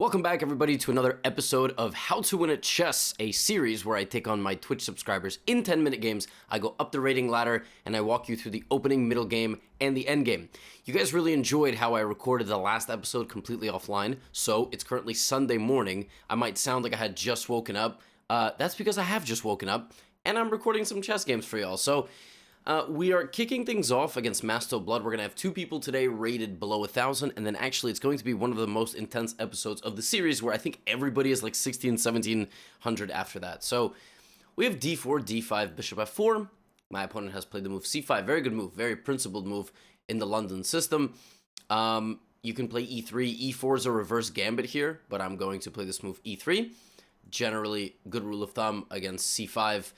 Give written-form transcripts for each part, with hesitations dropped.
Welcome back, everybody, to another episode of How to Win at Chess, a series where I take on my Twitch subscribers in 10-minute games. I go up the rating ladder, and I walk you through the opening, middle game, and the end game. You guys really enjoyed how I recorded the last episode completely offline, so it's currently Sunday morning. I might sound like I had just woken up. That's because I have just woken up, and I'm recording some chess games for y'all. So we are kicking things off against Masto Blood. We're going to have two people today rated below 1,000, and then actually it's going to be one of the most intense episodes of the series where I think everybody is like 16, 1700 after that. So we have d4, d5, bishop f4. My opponent has played the move c5. Very good move, very principled move in the London system. You can play e3. e4 is a reverse gambit here, but I'm going to play this move e3. Generally, good rule of thumb against c5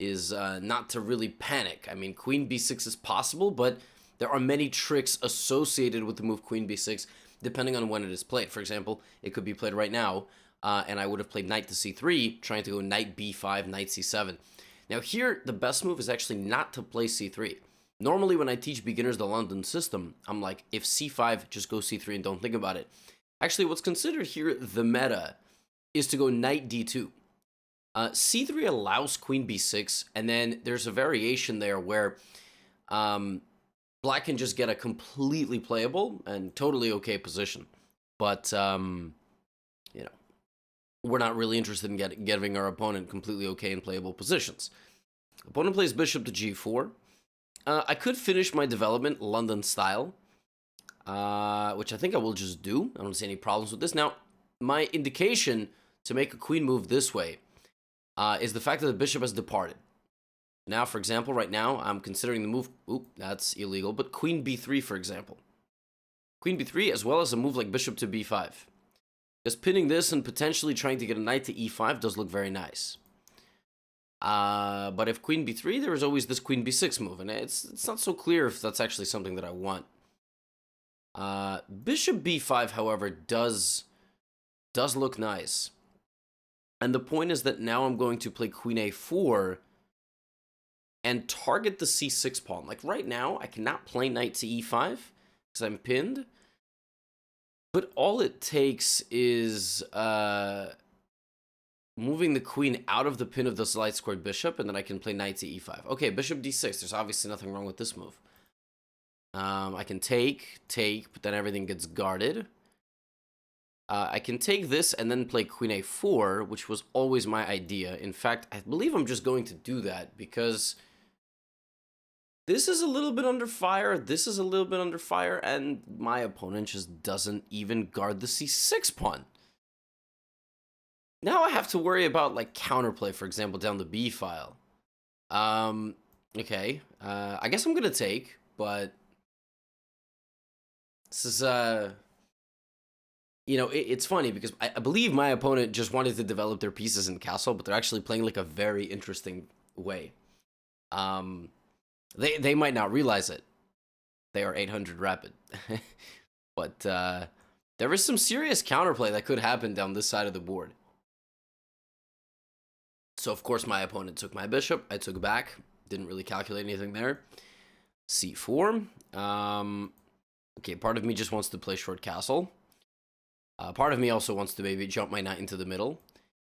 is not to really panic. I mean, queen b6 is possible, but there are many tricks associated with the move queen b6, depending on when it is played. For example, it could be played right now, and I would have played knight to c3, trying to go knight b5, knight c7. Now here, the best move is actually not to play c3. Normally, when I teach beginners the London system, I'm like, if c5, just go c3 and don't think about it. Actually, what's considered here the meta is to go knight d2. c3 allows queen b6, and then there's a variation there where black can just get a completely playable and totally okay position. But, you know, we're not really interested in getting our opponent completely okay and playable positions. Opponent plays bishop to g4. I could finish my development London style, which I think I will just do. I don't see any problems with this. Now, my indication to make a queen move this way is the fact that the bishop has departed. Now, for example, right now, I'm considering the move... Oop, that's illegal, but queen b3, for example. Queen b3, as well as a move like bishop to b5. Just pinning this and potentially trying to get a knight to e5 does look very nice. But if queen b3, there is always this queen b6 move, and it's not so clear if that's actually something that I want. Bishop b5, however, does look nice. And the point is that now I'm going to play queen a4 and target the c6 pawn. Like right now, I cannot play knight to e5 because I'm pinned. But all it takes is moving the queen out of the pin of this light squared bishop, and then I can play knight to e5. Okay, bishop d6. There's obviously nothing wrong with this move. I can take, but then everything gets guarded. I can take this and then play queen a4, which was always my idea. In fact, I believe I'm just going to do that because this is a little bit under fire, this is a little bit under fire, and my opponent just doesn't even guard the c6 pawn. Now I have to worry about, like, counterplay, for example, down the b file. Okay. I guess I'm going to take, but this is, you know, it's funny because I believe my opponent just wanted to develop their pieces in castle, but they're actually playing like a very interesting way. They might not realize it. They are 800 rapid. But there is some serious counterplay that could happen down this side of the board. So, of course, my opponent took my bishop. I took back. Didn't really calculate anything there. c4. Okay, part of me just wants to play short castle. Part of me also wants to maybe jump my knight into the middle.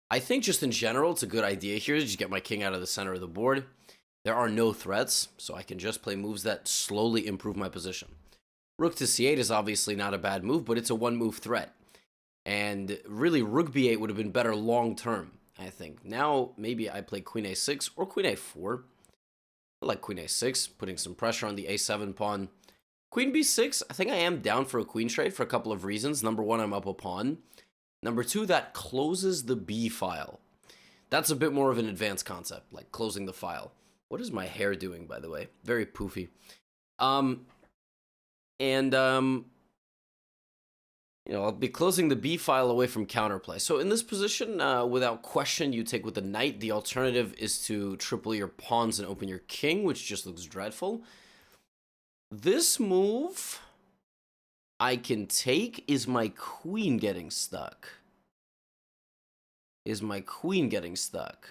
I think just in general, it's a good idea here to just get my king out of the center of the board. There are no threats, so I can just play moves that slowly improve my position. Rook to c8 is obviously not a bad move, but it's a one-move threat. And really, rook b8 would have been better long-term, I think. Now, maybe I play queen a6 or queen a4. I like queen a6, putting some pressure on the a7 pawn. Queen b6, I think I am down for a queen trade for a couple of reasons. Number one, I'm up a pawn. Number two, that closes the b file. That's a bit more of an advanced concept, like closing the file. What is my hair doing, by the way? Very poofy. You know, I'll be closing the b file away from counterplay. So in this position, without question, you take with the knight. The alternative is to triple your pawns and open your king, which just looks dreadful. This move I can take. Is my queen getting stuck? Is my queen getting stuck?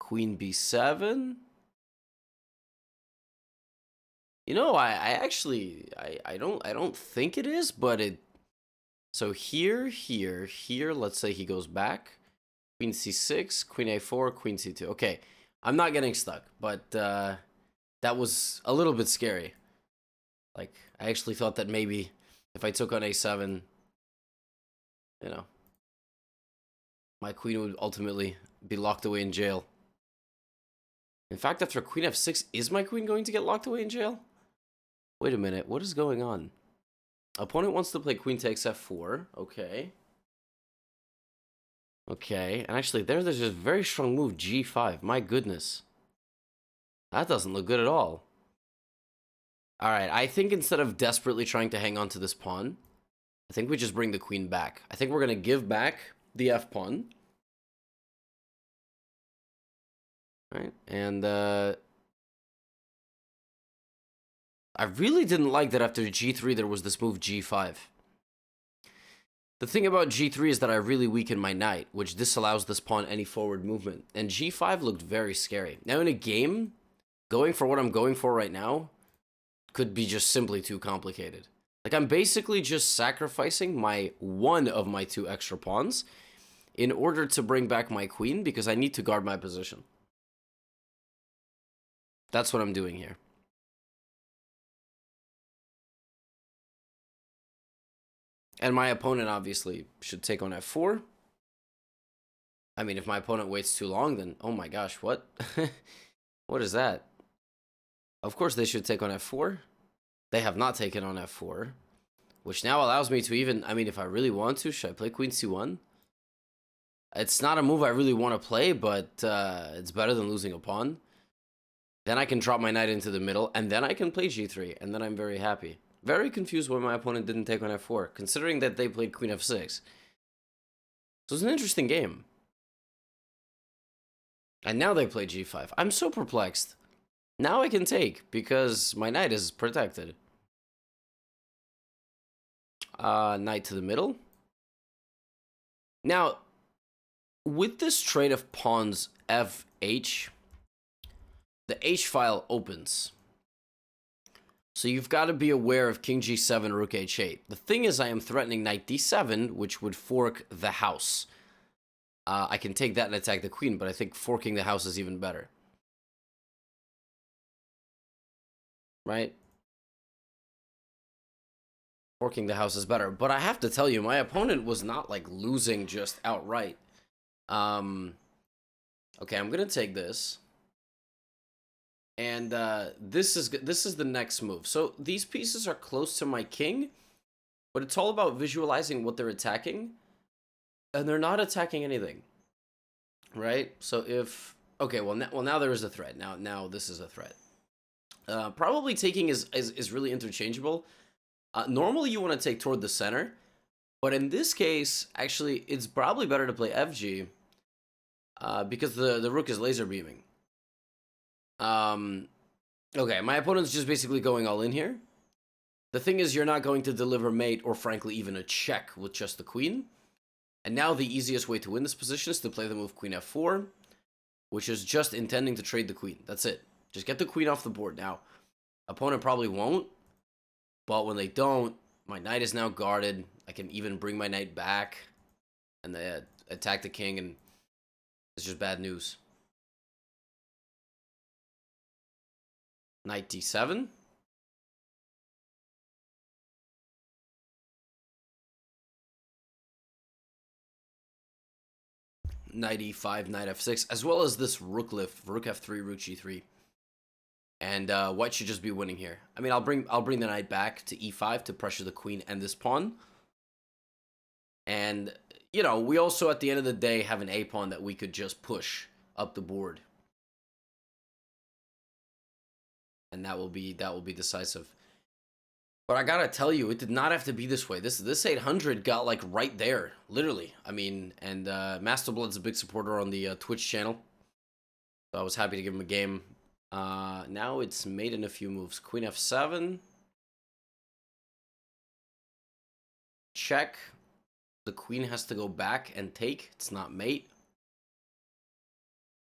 Queen b7? You know, I don't think it is, but So here, let's say he goes back. Queen c6, queen a4, queen c2. Okay, I'm not getting stuck, but that was a little bit scary. Like, I actually thought that maybe if I took on a7, you know, my queen would ultimately be locked away in jail. In fact, after queen f6, is my queen going to get locked away in jail? Wait a minute, what is going on? Opponent wants to play queen takes f4. Okay. Okay, and actually there's this very strong move, g5. My goodness. That doesn't look good at all. Alright, I think instead of desperately trying to hang on to this pawn, I think we just bring the queen back. I think we're going to give back the f-pawn. Right, and I really didn't like that after g3 there was this move g5. The thing about g3 is that I really weaken my knight, which disallows this pawn any forward movement. And g5 looked very scary. Now in a game, going for what I'm going for right now could be just simply too complicated. Like, I'm basically just sacrificing one of my 2 extra pawns in order to bring back my queen because I need to guard my position. That's what I'm doing here. And my opponent obviously should take on f4. I mean, if my opponent waits too long, then, oh my gosh, what? What is that? Of course they should take on f4. They have not taken on f4, which now allows me to even, I mean, if I really want to, should I play queen c1? It's not a move I really want to play, but it's better than losing a pawn. Then I can drop my knight into the middle, and then I can play g3, and then I'm very happy. Very confused why my opponent didn't take on f4, considering that they played queen f6. So it's an interesting game. And now they play g5. I'm so perplexed. Now I can take, because my knight is protected. Knight to the middle. Now, with this trade of pawns fh, the h file opens. So you've got to be aware of king g7, rook h8. The thing is, I am threatening knight d7, which would fork the house. I can take that and attack the queen, but I think forking the house is even better. Right? Forking the house is better. But I have to tell you, my opponent was not, like, losing just outright. Okay, I'm going to take this. And this is the next move. So these pieces are close to my king, but it's all about visualizing what they're attacking. And they're not attacking anything. Right? So if... Okay, well now there is a threat. Now this is a threat. Probably taking is really interchangeable. Normally you want to take toward the center, but in this case, actually, it's probably better to play FG because the rook is laser beaming. Okay, my opponent's just basically going all in here. The thing is, you're not going to deliver mate or frankly even a check with just the queen. And now the easiest way to win this position is to play the move queen f4, which is just intending to trade the queen. That's it. Just get the queen off the board. Now, opponent probably won't, but when they don't, my knight is now guarded. I can even bring my knight back and they attack the king, and it's just bad news. Knight d7. Knight e5, knight f6, as well as this rook lift, rook f3, rook g3. And white should just be winning here. I mean, I'll bring the knight back to e5 to pressure the queen and this pawn. And, you know, we also at the end of the day have an a pawn that we could just push up the board. And that will be decisive. But I gotta tell you, it did not have to be this way. This 800 got, like, right there, literally. I mean, and Master Blood's a big supporter on the Twitch channel. So I was happy to give him a game. Now it's made in a few moves. Queen f7. Check. The queen has to go back and take. It's not mate.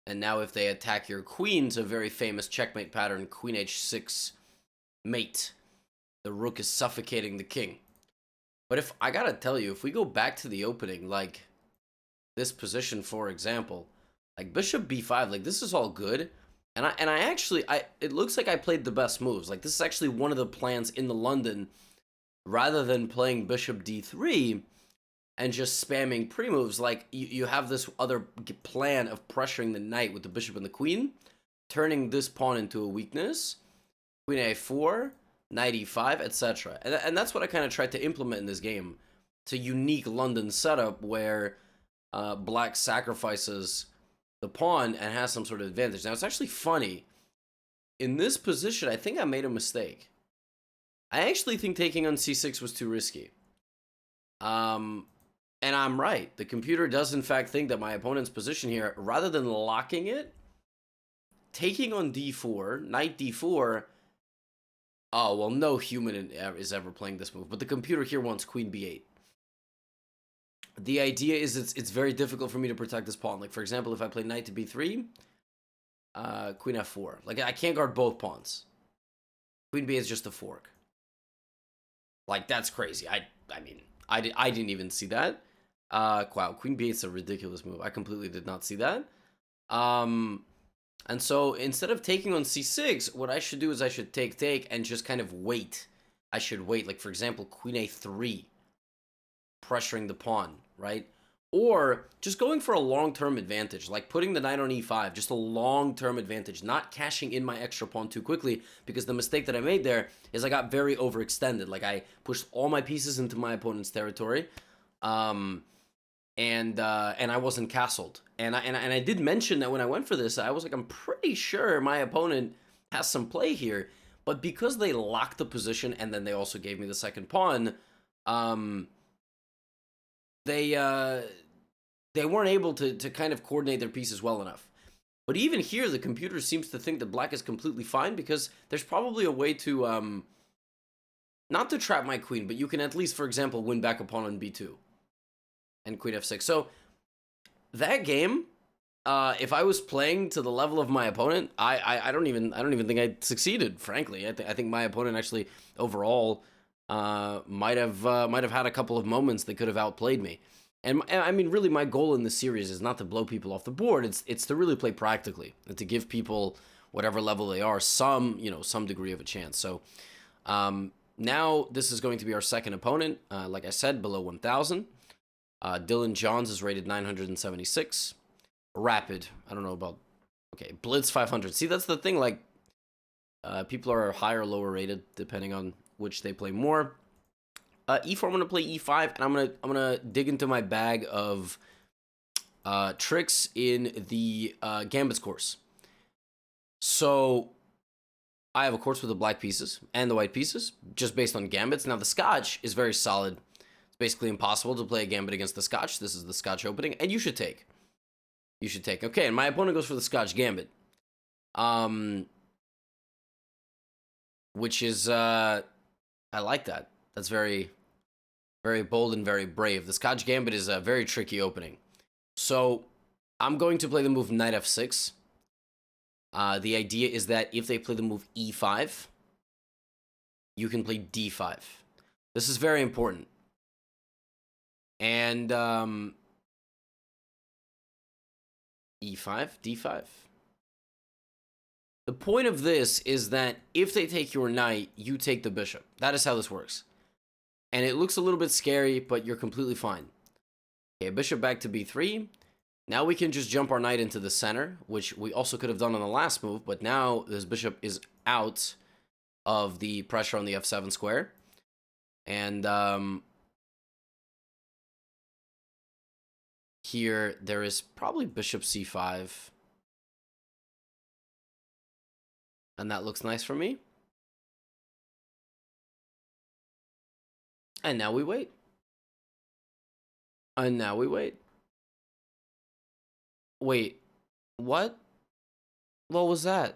And now if they attack your queen, it's a very famous checkmate pattern. Queen h6 mate. The rook is suffocating the king. But if I gotta tell you, if we go back to the opening, like this position, for example, like bishop b5, like this is all good. And I actually, it looks like I played the best moves. Like this is actually one of the plans in the London, rather than playing bishop d3 and just spamming pre-moves. Like you have this other plan of pressuring the knight with the bishop and the queen, turning this pawn into a weakness, queen a4, knight e5, etc. And that's what I kind of tried to implement in this game. It's a unique London setup where black sacrifices the pawn and has some sort of advantage. Now, it's actually funny. In this position, I think I made a mistake. I actually think taking on c6 was too risky. And I'm right. The computer does, in fact, think that my opponent's position here, rather than locking it, taking on d4, knight d4... Oh, well, no human is ever playing this move. But the computer here wants queen b8. The idea is it's very difficult for me to protect this pawn. Like, for example, if I play knight to b3, queen f4. Like, I can't guard both pawns. Queen b8 is just a fork. Like, that's crazy. I mean, I didn't even see that. Wow, queen b8 is a ridiculous move. I completely did not see that. And so, instead of taking on c6, what I should do is I should take, and just kind of wait. I should wait. Like, for example, queen a3. Pressuring the pawn, right? Or just going for a long-term advantage, like putting the knight on e5, just a long-term advantage, not cashing in my extra pawn too quickly, because the mistake that I made there is I got very overextended. Like, I pushed all my pieces into my opponent's territory, and I wasn't castled. And I did mention that when I went for this, I was like, I'm pretty sure my opponent has some play here, but because they locked the position and then they also gave me the second pawn, they weren't able to kind of coordinate their pieces well enough. But even here, the computer seems to think that black is completely fine, because there's probably a way to, not to trap my queen, but you can at least, for example, win back a pawn on b2 and queen f6. So that game, if I was playing to the level of my opponent, I don't even think I succeeded. Frankly, I think my opponent actually overall might have had a couple of moments that could have outplayed me. And I mean, really, my goal in this series is not to blow people off the board. It's to really play practically and to give people, whatever level they are, some degree of a chance. So now this is going to be our second opponent. Like I said, below 1,000. Dylan Johns is rated 976. Rapid, I don't know about. Okay, Blitz 500. See, that's the thing. Like, people are higher or lower rated depending on which they play more. E4, I'm gonna play E5, and I'm gonna dig into my bag of tricks in the Gambits course. So I have a course with the black pieces and the white pieces, just based on Gambits. Now the Scotch is very solid. It's basically impossible to play a Gambit against the Scotch. This is the Scotch opening, and you should take. You should take. Okay, and my opponent goes for the Scotch Gambit. Which is, I like that. That's very, very bold and very brave. The Scotch Gambit is a very tricky opening. So I'm going to play the move knight f6. The idea is that if they play the move e5, you can play d5. This is very important. And e5, d5. The point of this is that if they take your knight, you take the bishop. That is how this works. And it looks a little bit scary, but you're completely fine. Okay, bishop back to b3. Now we can just jump our knight into the center, which we also could have done on the last move, but now this bishop is out of the pressure on the f7 square. And here there is probably bishop c5. And that looks nice for me. And now we wait. And now we wait. Wait, what? What was that?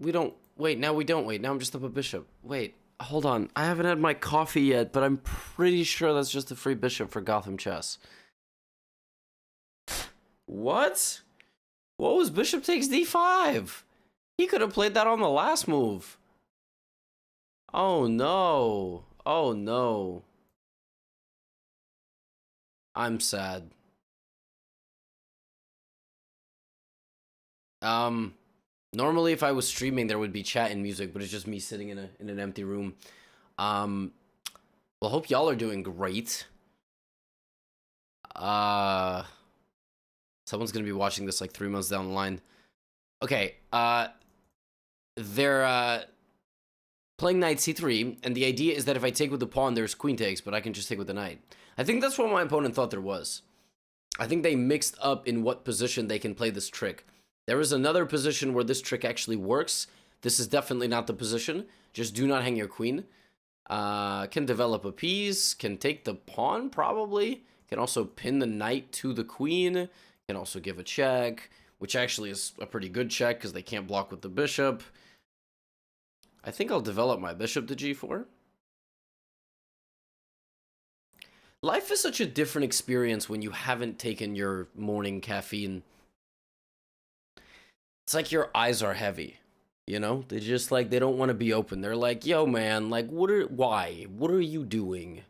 We don't wait. Now we don't wait. Now I'm just up a bishop. Wait, hold on. I haven't had my coffee yet, but I'm pretty sure that's just a free bishop for Gothamchess. What? What was bishop takes d5? He could have played that on the last move. Oh no. Oh no. I'm sad. Normally if I was streaming there would be chat and music, but it's just me sitting in an empty room. Um well, hope y'all are doing great. Someone's gonna be watching this like 3 months down the line. Okay, they're playing knight c3, and the idea is that if I take with the pawn, there's queen takes, but I can just take with the knight. I think that's what my opponent thought there was. I think they mixed up in what position they can play this trick. There is another position where this trick actually works. This is definitely not the position. Just do not hang your queen. Can develop a piece, can take the pawn probably, can also pin the knight to the queen, can also give a check, which actually is a pretty good check because they can't block with the bishop. I think I'll develop my bishop to g4. Life is such a different experience when you haven't taken your morning caffeine. It's like your eyes are heavy, you know? They just like, they don't want to be open. They're like, yo man, like why? What are you doing?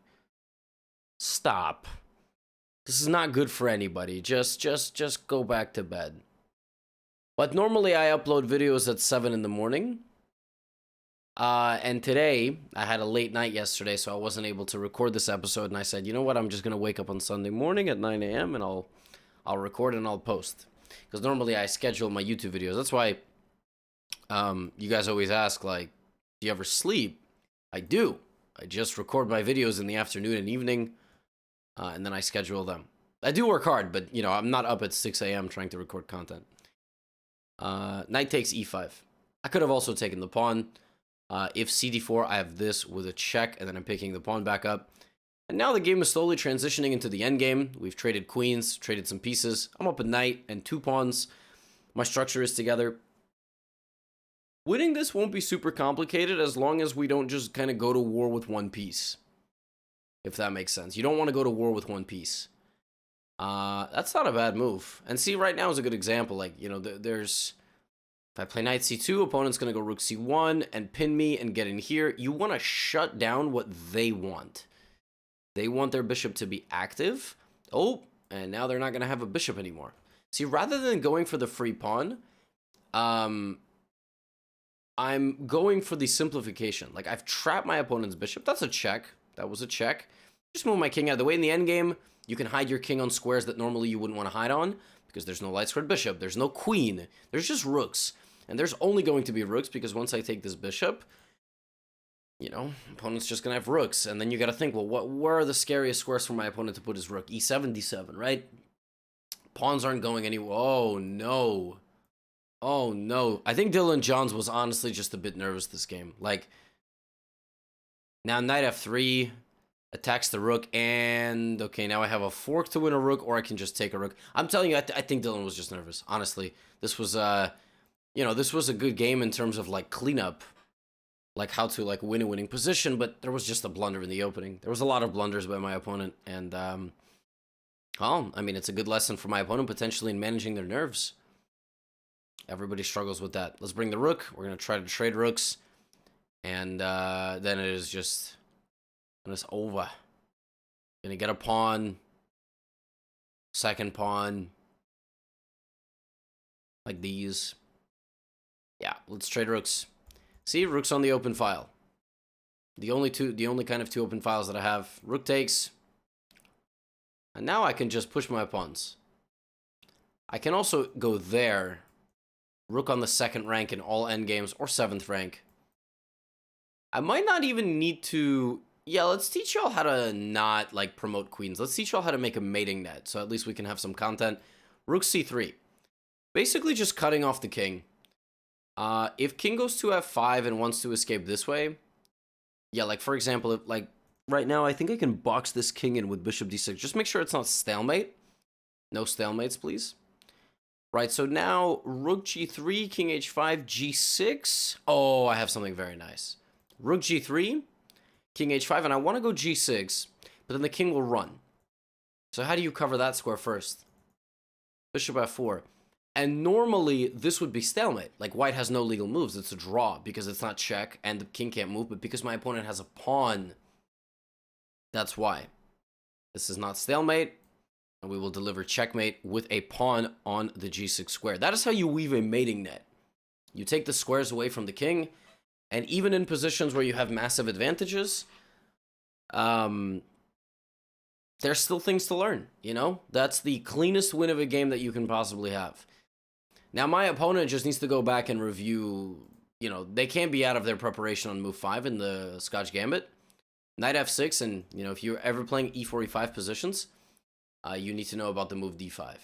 Stop. This is not good for anybody. Just go back to bed. But normally I upload videos at 7 in the morning. And today, I had a late night yesterday, so I wasn't able to record this episode, and I said, you know what, I'm just gonna wake up on Sunday morning at 9 a.m. and I'll record and I'll post. Because normally I schedule my YouTube videos. That's why, you guys always ask, like, do you ever sleep? I do. I just record my videos in the afternoon and evening, and then I schedule them. I do work hard, but, you know, I'm not up at 6 a.m. trying to record content. Knight takes e5. I could have also taken the pawn. If cd4, I have this with a check, and then I'm picking the pawn back up. And now the game is slowly transitioning into the endgame. We've traded queens, traded some pieces. I'm up a knight and 2 pawns. My structure is together. Winning this won't be super complicated as long as we don't just kind of go to war with one piece. If that makes sense. You don't want to go to war with one piece. That's not a bad move. And see, right now is a good example. Like, you know, there's... If I play knight c2, opponent's going to go rook c1 and pin me and get in here. You want to shut down what they want. They want their bishop to be active. Oh, and now they're not going to have a bishop anymore. See, rather than going for the free pawn, I'm going for the simplification. Like, I've trapped my opponent's bishop. That's a check. That was a check. Just move my king out of the way. In the endgame, you can hide your king on squares that normally you wouldn't want to hide on because there's no light squared bishop. There's no queen. There's just rooks. And there's only going to be rooks because once I take this bishop, you know, opponent's just going to have rooks. And then you got to think, well, where are the scariest squares for my opponent to put his rook? E7, D7, right? Pawns aren't going anywhere. Oh, no. Oh, no. I think Dylan Johns was honestly just a bit nervous this game. Like, now knight f3 attacks the rook, and okay, now I have a fork to win a rook, or I can just take a rook. I'm telling you, I think Dylan was just nervous. Honestly, this was you know, this was a good game in terms of like cleanup, like how to like win a winning position, but there was just a blunder in the opening. There was a lot of blunders by my opponent, and well, I mean, it's a good lesson for my opponent potentially in managing their nerves. Everybody struggles with that. Let's bring the rook. We're gonna try to trade rooks, and then it is just. And it's over. Gonna get a pawn. Second pawn. Like these. Yeah, let's trade rooks. See, rook's on the open file. The only kind of 2 open files that I have. Rook takes. And now I can just push my pawns. I can also go there. Rook on the 2nd rank in all endgames, or 7th rank. I might not even need to... Yeah, let's teach y'all how to not, like, promote queens. Let's teach y'all how to make a mating net, so at least we can have some content. Rook c3. Basically just cutting off the king. If king goes to f5 and wants to escape this way, yeah, like, for example, if, like, right now, I think I can box this king in with bishop d6. Just make sure it's not stalemate. No stalemates, please. Right, so now, rook g3, king h5, g6. Oh, I have something very nice. Rook g3. King h5, and I want to go g6, but then the king will run. So how do you cover that square first? Bishop f4. And normally, this would be stalemate. Like, white has no legal moves. It's a draw, because it's not check, and the king can't move, but because my opponent has a pawn That's why. This is not stalemate, and we will deliver checkmate with a pawn on the g6 square. That is how you weave a mating net. You take the squares away from the king, and even in positions where you have massive advantages, there's still things to learn, you know? That's the cleanest win of a game that you can possibly have. Now, my opponent just needs to go back and review, you know, they can't be out of their preparation on move 5 in the Scotch Gambit. Knight f6, and, you know, if you're ever playing e4, e5 positions, you need to know about the move d5,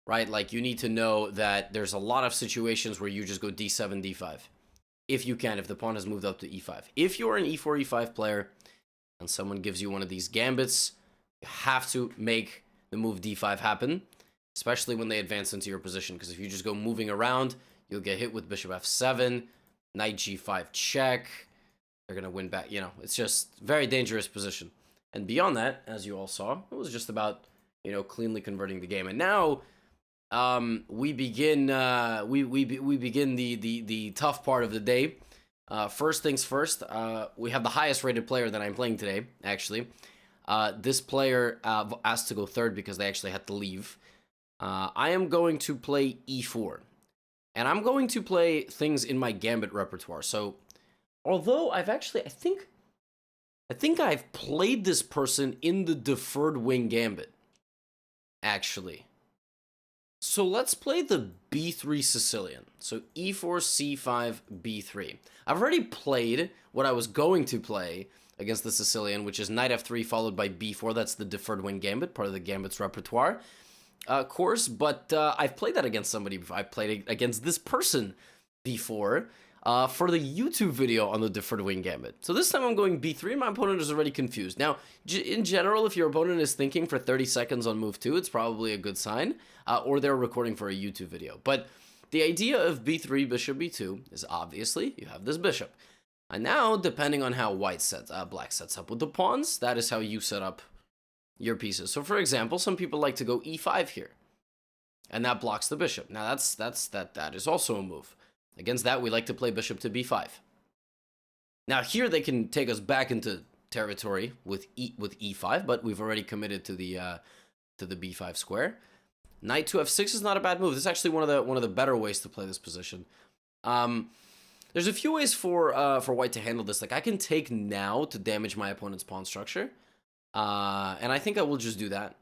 right? Like, you need to know that there's a lot of situations where you just go d7, d5, if you can, if the pawn has moved up to e5. If you're an e4, e5 player, and someone gives you one of these gambits, you have to make the move d5 happen, especially when they advance into your position, because if you just go moving around, you'll get hit with bishop f7, knight g5 check. They're going to win back. You know, it's just very dangerous position. And beyond that, as you all saw, it was just about, you know, cleanly converting the game. And now we begin we begin the tough part of the day. First things first, we have the highest rated player that I'm playing today, actually. This player asked to go third because they actually had to leave. I am going to play e4. And I'm going to play things in my gambit repertoire. So, although I've actually, I think I've played this person in the deferred wing gambit, actually. So let's play the b3 Sicilian. So e4, c5, b3. I've already played what I was going to play against the Sicilian, which is knight f3 followed by b4. That's the deferred wing gambit, part of the gambit's repertoire. Course, but I've played that against somebody before. I played it against this person before for the YouTube video on the deferred wing gambit. So this time I'm going b3, and my opponent is already confused. Now, in general, if your opponent is thinking for 30 seconds on move 2, it's probably a good sign, or they're recording for a YouTube video. But the idea of b3, bishop b2 is obviously you have this bishop. And now, depending on how black sets up with the pawns, that is how you set up your pieces. So for example, some people like to go e5 here, and that blocks the bishop. Now that is also a move. Against that, we like to play bishop to b5. Now here they can take us back into territory with e5, but we've already committed to the b5 square. Knight to f6 is not a bad move. This is actually one of the better ways to play this position. There's a few ways for white to handle this. Like, I can take now to damage my opponent's pawn structure. And I think I will just do that.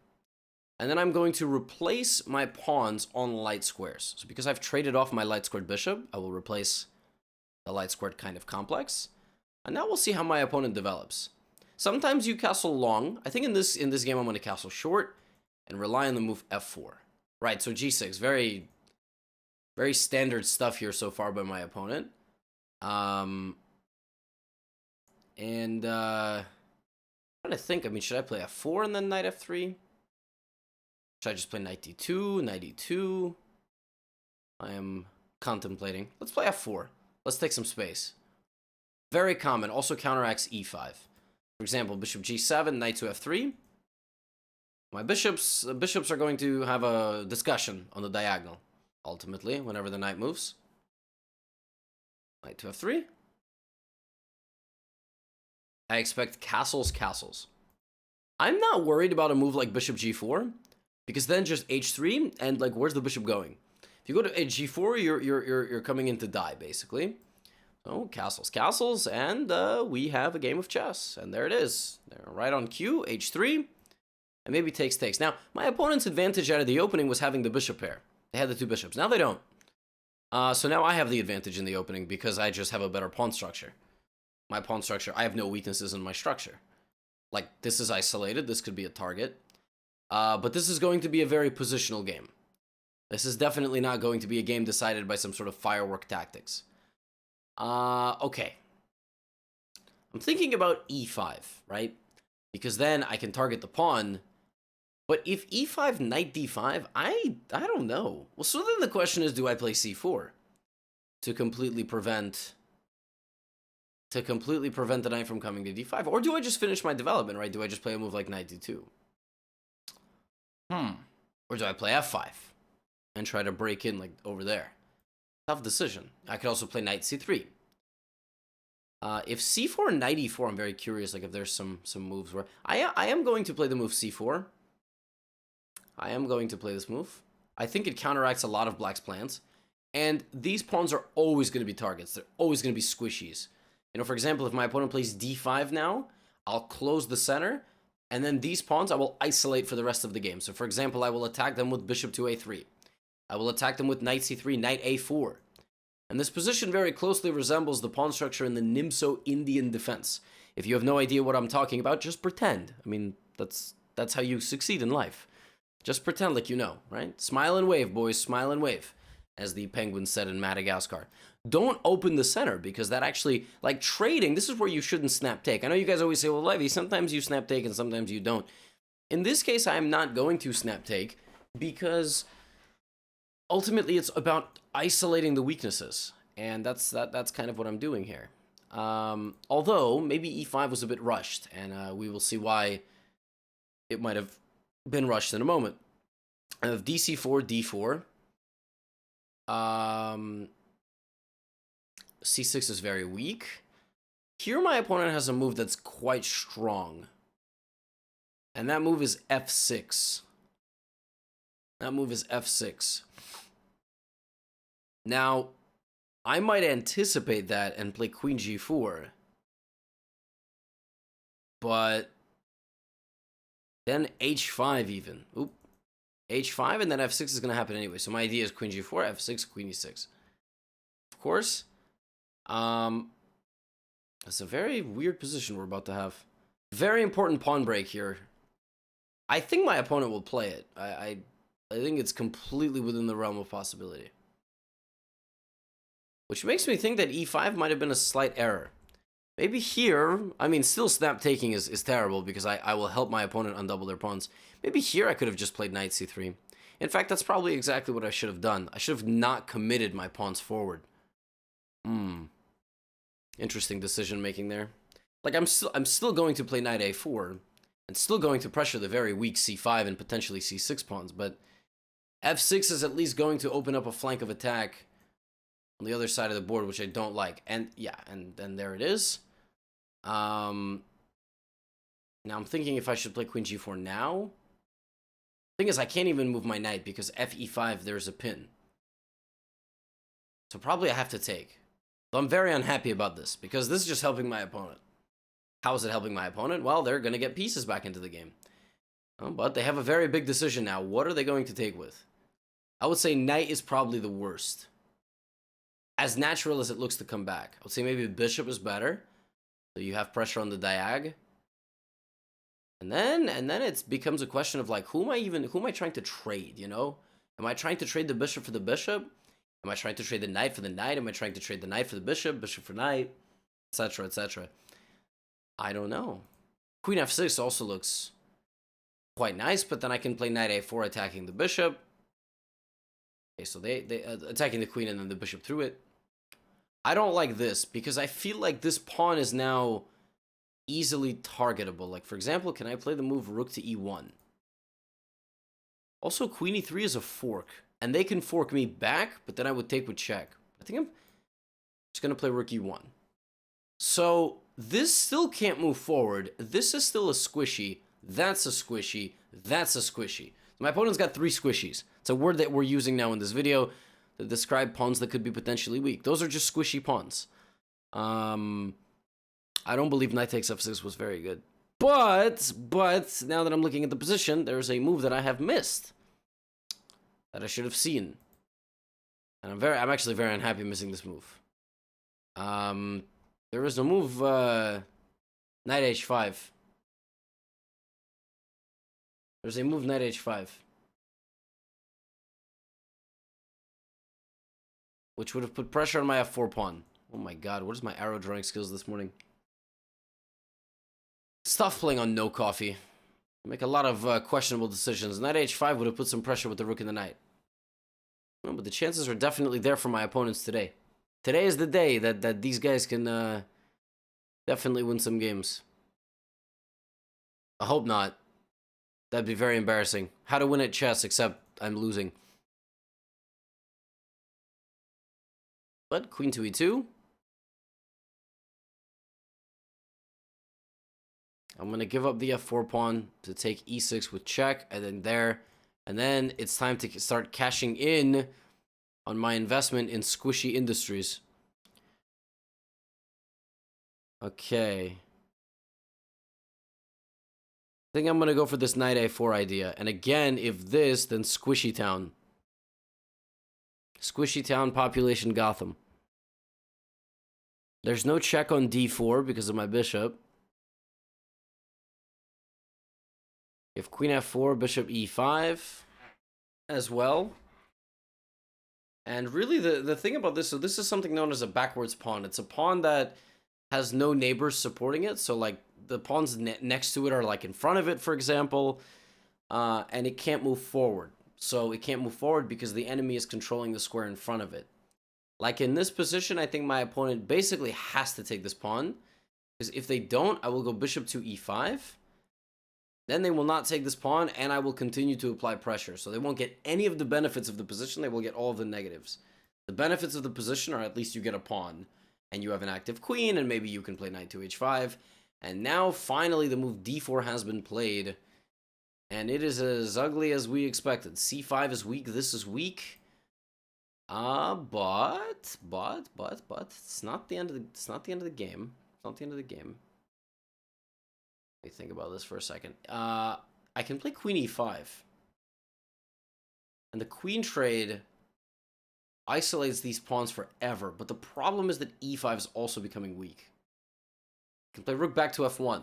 And then I'm going to replace my pawns on light squares. So because I've traded off my light squared bishop, I will replace the light squared kind of complex. And now we'll see how my opponent develops. Sometimes you castle long. I think in this game I'm going to castle short and rely on the move f4. Right, so g6, very, very standard stuff here so far by my opponent. I'm trying to think, I mean, should I play f4 and then knight f3? Should I just play knight d2, knight e2? I am contemplating. Let's play f4. Let's take some space. Very common, also counteracts e5. For example, bishop g7, knight to f3. My bishops are going to have a discussion on the diagonal, ultimately, whenever the knight moves. Knight to f3. I expect castles. I'm not worried about a move like bishop g4, because then just h3, and like, where's the bishop going? If you go to g4, you're coming in to die, basically. So castles, and we have a game of chess, and there it is. They're right on cue, h3, and maybe takes. Now, my opponent's advantage out of the opening was having the bishop pair. They had the two bishops. Now they don't. So now I have the advantage in the opening because I just have a better pawn structure. My pawn structure, I have no weaknesses in my structure. Like, this is isolated, this could be a target. But this is going to be a very positional game. This is definitely not going to be a game decided by some sort of firework tactics. Okay. I'm thinking about e5, right? Because then I can target the pawn. But if e5, knight d5, I don't know. Well, so then the question is, do I play c4 to completely prevent the knight from coming to d5? Or do I just finish my development, right? Do I just play a move like knight d2? Or do I play f5 and try to break in like over there? Tough decision. I could also play knight c3. If c4 and knight e4, I'm very curious, like if there's some moves where I am going to play the move c4. I am going to play this move. I think it counteracts a lot of black's plans. And these pawns are always going to be targets. They're always going to be squishies. You know, for example, if my opponent plays d5 now, I'll close the center, and then these pawns I will isolate for the rest of the game. So, for example, I will attack them with bishop to a3. I will attack them with knight c3, knight a4. And this position very closely resembles the pawn structure in the Nimso Indian defense. If you have no idea what I'm talking about, just pretend. I mean, that's how you succeed in life. Just pretend like you know, right? Smile and wave, boys, smile and wave, as the penguins said in Madagascar. Don't open the center, because that actually, like trading, this is where you shouldn't snap take. I know you guys always say, well, Levy, sometimes you snap take and sometimes you don't. In this case, I am not going to snap take, because ultimately it's about isolating the weaknesses. And that's kind of what I'm doing here. Although, maybe e5 was a bit rushed, and we will see why it might have been rushed in a moment. I have dc4, d4. c6 is very weak. Here my opponent has a move that's quite strong. And that move is f6. That move is f6. Now, I might anticipate that and play queen g4. But then h5 even. Oop. h5 and then f6 is going to happen anyway. So my idea is queen g4, f6, queen e6. Of course. It's a very weird position we're about to have. Very important pawn break here. I think my opponent will play it. I think it's completely within the realm of possibility. Which makes me think that e5 might have been a slight error. Maybe here, I mean, still snap taking is terrible because I will help my opponent undouble their pawns. Maybe here I could have just played knight c3. In fact, that's probably exactly what I should have done. I should have not committed my pawns forward. Interesting decision making there. Like I'm still going to play knight a4 and still going to pressure the very weak c5 and potentially c6 pawns, but f6 is at least going to open up a flank of attack on the other side of the board, which I don't like. And yeah, and then there it is. Now I'm thinking if I should play queen g4 now. Thing is, I can't even move my knight because fe5 there's a pin. So probably I have to take. So I'm very unhappy about this, because this is just helping my opponent. How is it helping my opponent? Well, they're going to get pieces back into the game. But they have a very big decision now. What are they going to take with? I would say knight is probably the worst. As natural as it looks to come back. I would say maybe bishop is better. So you have pressure on the diag. And then it becomes a question of like, who am I trying to trade, you know? Am I trying to trade the bishop for the bishop? Am I trying to trade the knight for the knight? Am I trying to trade the knight for the bishop, bishop for knight, etc., etc.? I don't know. Queen f6 also looks quite nice, but then I can play knight a4 attacking the bishop. Okay, so they attacking the queen and then the bishop through it. I don't like this because I feel like this pawn is now easily targetable. Like, for example, can I play the move rook to e1? Also, queen e3 is a fork. And they can fork me back, but then I would take with check. I think I'm just going to play rook e1. So this still can't move forward. This is still a squishy. That's a squishy. That's a squishy. My opponent's got 3 squishies. It's a word that we're using now in this video to describe pawns that could be potentially weak. Those are just squishy pawns. I don't believe knight takes f6 was very good. But now that I'm looking at the position, there's a move that I have missed that I should have seen. And I'm actually very unhappy missing this move. There is a move, knight h5. There's a move, knight h5. Which would have put pressure on my f4 pawn. Oh my god, what is my arrow drawing skills this morning? It's tough playing on no coffee. Make a lot of questionable decisions. Knight h5 would have put some pressure with the rook and the knight. No, but the chances are definitely there for my opponents today. Today is the day that these guys can definitely win some games. I hope not. That'd be very embarrassing. How to win at chess, except I'm losing. But queen to e2. I'm gonna give up the f4 pawn to take e6 with check, and then there. And then it's time to start cashing in on my investment in Squishy Industries. Okay. I think I'm gonna go for this knight a4 idea. And again, if this, then Squishy Town. Squishy Town, population Gotham. There's no check on d4 because of my bishop. If queen f4, bishop e5 as well. And really the thing about this, so this is something known as a backwards pawn. It's a pawn that has no neighbors supporting it. So like the pawns next to it are like in front of it, for example. And it can't move forward. So it can't move forward because the enemy is controlling the square in front of it. Like in this position, I think my opponent basically has to take this pawn. Because if they don't, I will go bishop to e5. Then they will not take this pawn, and I will continue to apply pressure. So they won't get any of the benefits of the position. They will get all of the negatives. The benefits of the position are at least you get a pawn, and you have an active queen, and maybe you can play knight to h5. And now, finally, the move d4 has been played. And it is as ugly as we expected. c5 is weak. This is weak. But it's not the end of the game. It's not the end of the game. Let me think about this for a second. I can play queen e5. And the queen trade isolates these pawns forever. But the problem is that e5 is also becoming weak. I can play rook back to f1.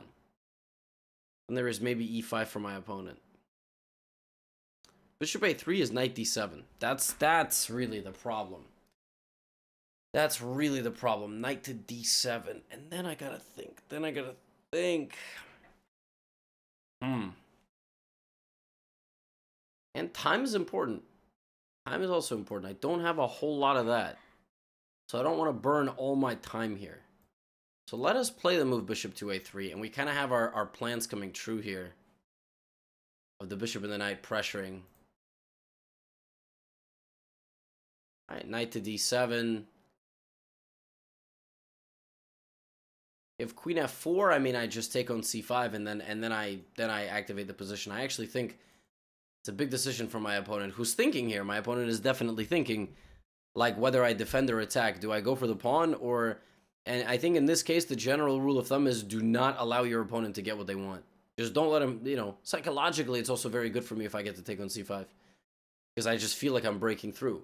And there is maybe e5 for my opponent. Bishop a3 is knight d7. That's really the problem. That's really the problem. Knight to d7. And then I gotta think. And time is important. Time is also important. I don't have a whole lot of that. So I don't want to burn all my time here. So let us play the move bishop to a3. And we kind of have our plans coming true here. Of the bishop and the knight pressuring. Alright, knight to d7. If queen f4, I mean, I just take on c5 and then I activate the position. I actually think it's a big decision for my opponent, who's thinking here. My opponent is definitely thinking, like, whether I defend or attack. Do I go for the pawn or... And I think in this case, the general rule of thumb is do not allow your opponent to get what they want. Just don't let him, you know, psychologically, it's also very good for me if I get to take on c5. Because I just feel like I'm breaking through.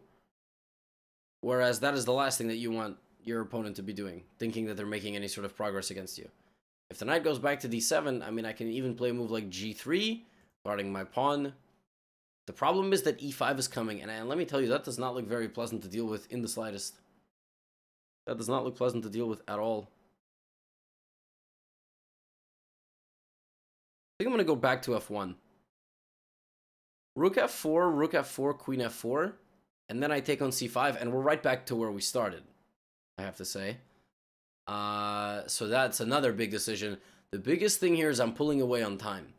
Whereas that is the last thing that you want your opponent to be doing, thinking that they're making any sort of progress against you. If the knight goes back to d7, I mean, I can even play a move like g3, guarding my pawn. The problem is that e5 is coming, and let me tell you, that does not look very pleasant to deal with in the slightest. That does not look pleasant to deal with at all. I think I'm going to go back to f1. Rook f4, queen f4, and then I take on c5, and we're right back to where we started, I have to say. So that's another big decision. The biggest thing here is I'm pulling away on time.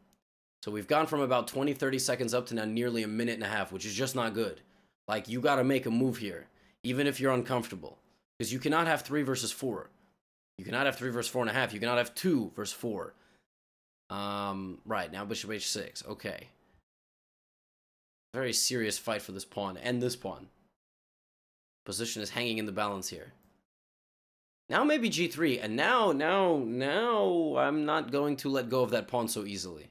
So we've gone from about 20-30 seconds up to now nearly a minute and a half, which is just not good. Like, you got to make a move here, even if you're uncomfortable. Because you cannot have 3 versus 4. You cannot have 3 versus 4.5. You cannot have 2 versus 4. Right, now bishop h6. Okay. Very serious fight for this pawn and this pawn. Position is hanging in the balance here. Now maybe g3, and now I'm not going to let go of that pawn so easily.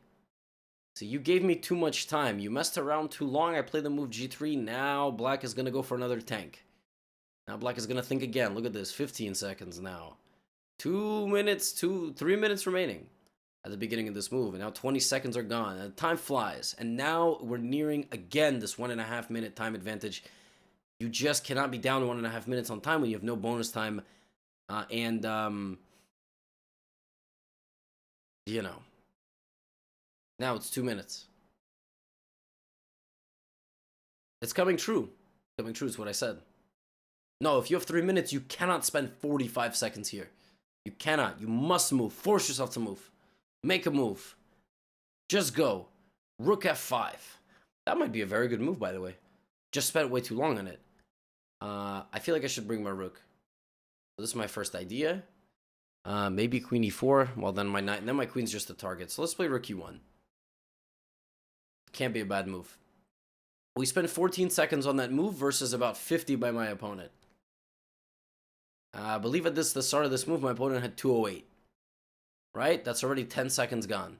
So you gave me too much time. You messed around too long. I played the move g3. Now black is going to go for another tank. Now black is going to think again. Look at this. 15 seconds now. 3 minutes remaining at the beginning of this move. And now 20 seconds are gone. And time flies. And now we're nearing, again, this 1.5 minute time advantage. You just cannot be down 1.5 minutes on time when you have no bonus time. You know. Now it's 2 minutes. It's coming true. Coming true is what I said. No, if you have 3 minutes, you cannot spend 45 seconds here. You cannot. You must move. Force yourself to move. Make a move. Just go. Rook f5. That might be a very good move, by the way. Just spent way too long on it. I feel like I should bring my rook. So this is my first idea. Maybe queen e4. Well, then my queen's just a target. So let's play rook e1. Can't be a bad move. We spent 14 seconds on that move versus about 50 by my opponent. I believe at the start of this move, my opponent had 208. Right? That's already 10 seconds gone.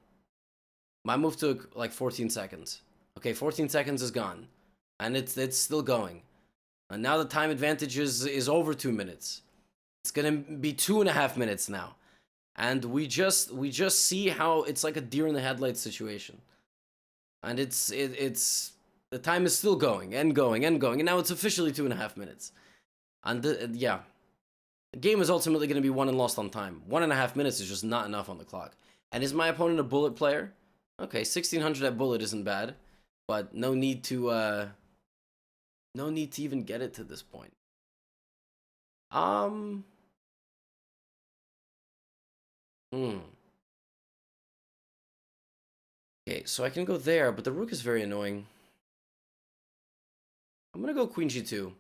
My move took like 14 seconds. Okay, 14 seconds is gone. And it's still going. And now the time advantage is over 2 minutes. It's gonna be 2.5 minutes now. And we just see how it's like a deer in the headlights situation. And it's the time is still going and going and going. And now it's officially 2.5 minutes. And yeah. The game is ultimately going to be won and lost on time. 1.5 minutes is just not enough on the clock. And is my opponent a bullet player? Okay, 1600 at bullet isn't bad, but no need to even get it to this point. Okay, so I can go there, but the rook is very annoying. I'm gonna go queen g2.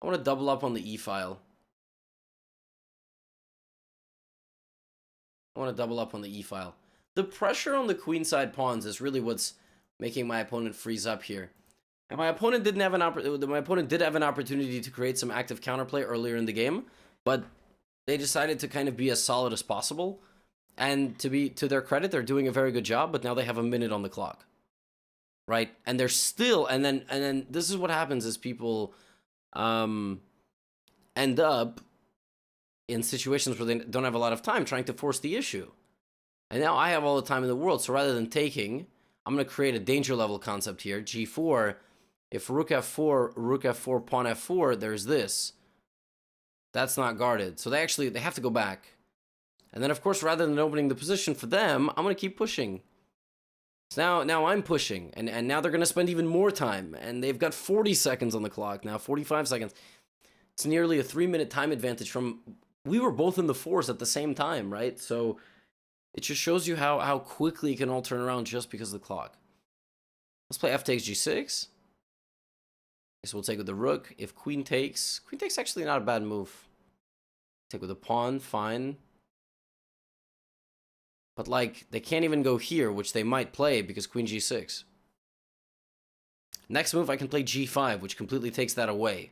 I want to double up on the e file. I want to double up on the e-file. The pressure on the queenside pawns is really what's making my opponent freeze up here. And my opponent did have an opportunity to create some active counterplay earlier in the game, but they decided to kind of be as solid as possible. And to their credit, they're doing a very good job, but now they have a minute on the clock. Right? And they're still and then this is what happens is people end up in situations where they don't have a lot of time trying to force the issue. And now I have all the time in the world, so rather than taking, I'm going to create a danger level concept here. G4, if rook f4, pawn f4, there's this. That's not guarded. So they have to go back. And then, of course, rather than opening the position for them, I'm going to keep pushing. So now I'm pushing, and now they're going to spend even more time. And they've got 40 seconds on the clock now, 45 seconds. It's nearly a 3-minute time advantage from... We were both in the fours at the same time, right? So it just shows you how quickly it can all turn around just because of the clock. Let's play f takes g6. So we'll take with the rook. If queen takes actually not a bad move. Take with the pawn, fine. But like, they can't even go here, which they might play because queen g6. Next move, I can play g5, which completely takes that away.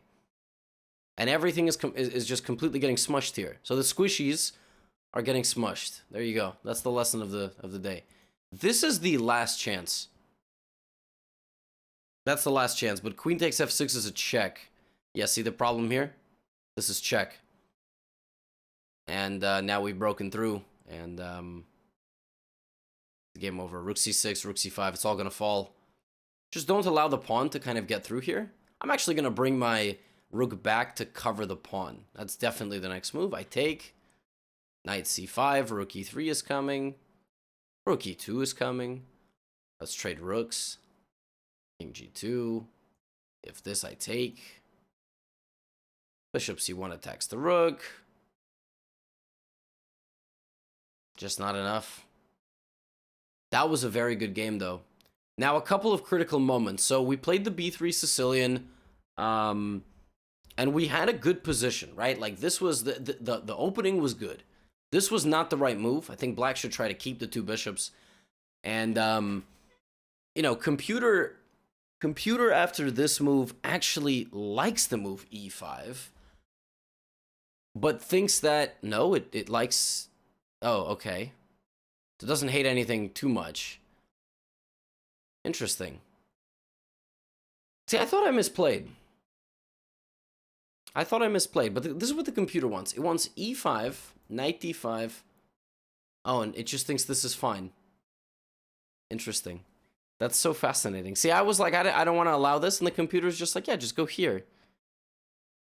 And everything is just completely getting smushed here. So the squishies are getting smushed. There you go. That's the lesson of the day. This is the last chance. That's the last chance. But queen takes f6 is a check. Yeah, see the problem here? This is check. And now we've broken through. And game over. Rook c6, rook c5. It's all going to fall. Just don't allow the pawn to kind of get through here. I'm actually going to bring my... rook back to cover the pawn. That's definitely the next move. I take. Knight c5. Rook e3 is coming. Rook e2 is coming. Let's trade rooks. King g2. If this, I take. Bishop c1 attacks the rook. Just not enough. That was a very good game, though. Now, a couple of critical moments. So we played the b3 Sicilian. And we had a good position, right? Like, this was the opening was good. This was not the right move. I think black should try to keep the two bishops. And, you know, computer after this move actually likes the move e5. But thinks that, no, it likes... Oh, okay. So it doesn't hate anything too much. Interesting. See, I thought I misplayed. But this is what the computer wants. It wants e5, knight d5. Oh, and it just thinks this is fine. Interesting. That's so fascinating. See, I was like, I don't want to allow this, and the computer's just like, yeah, just go here.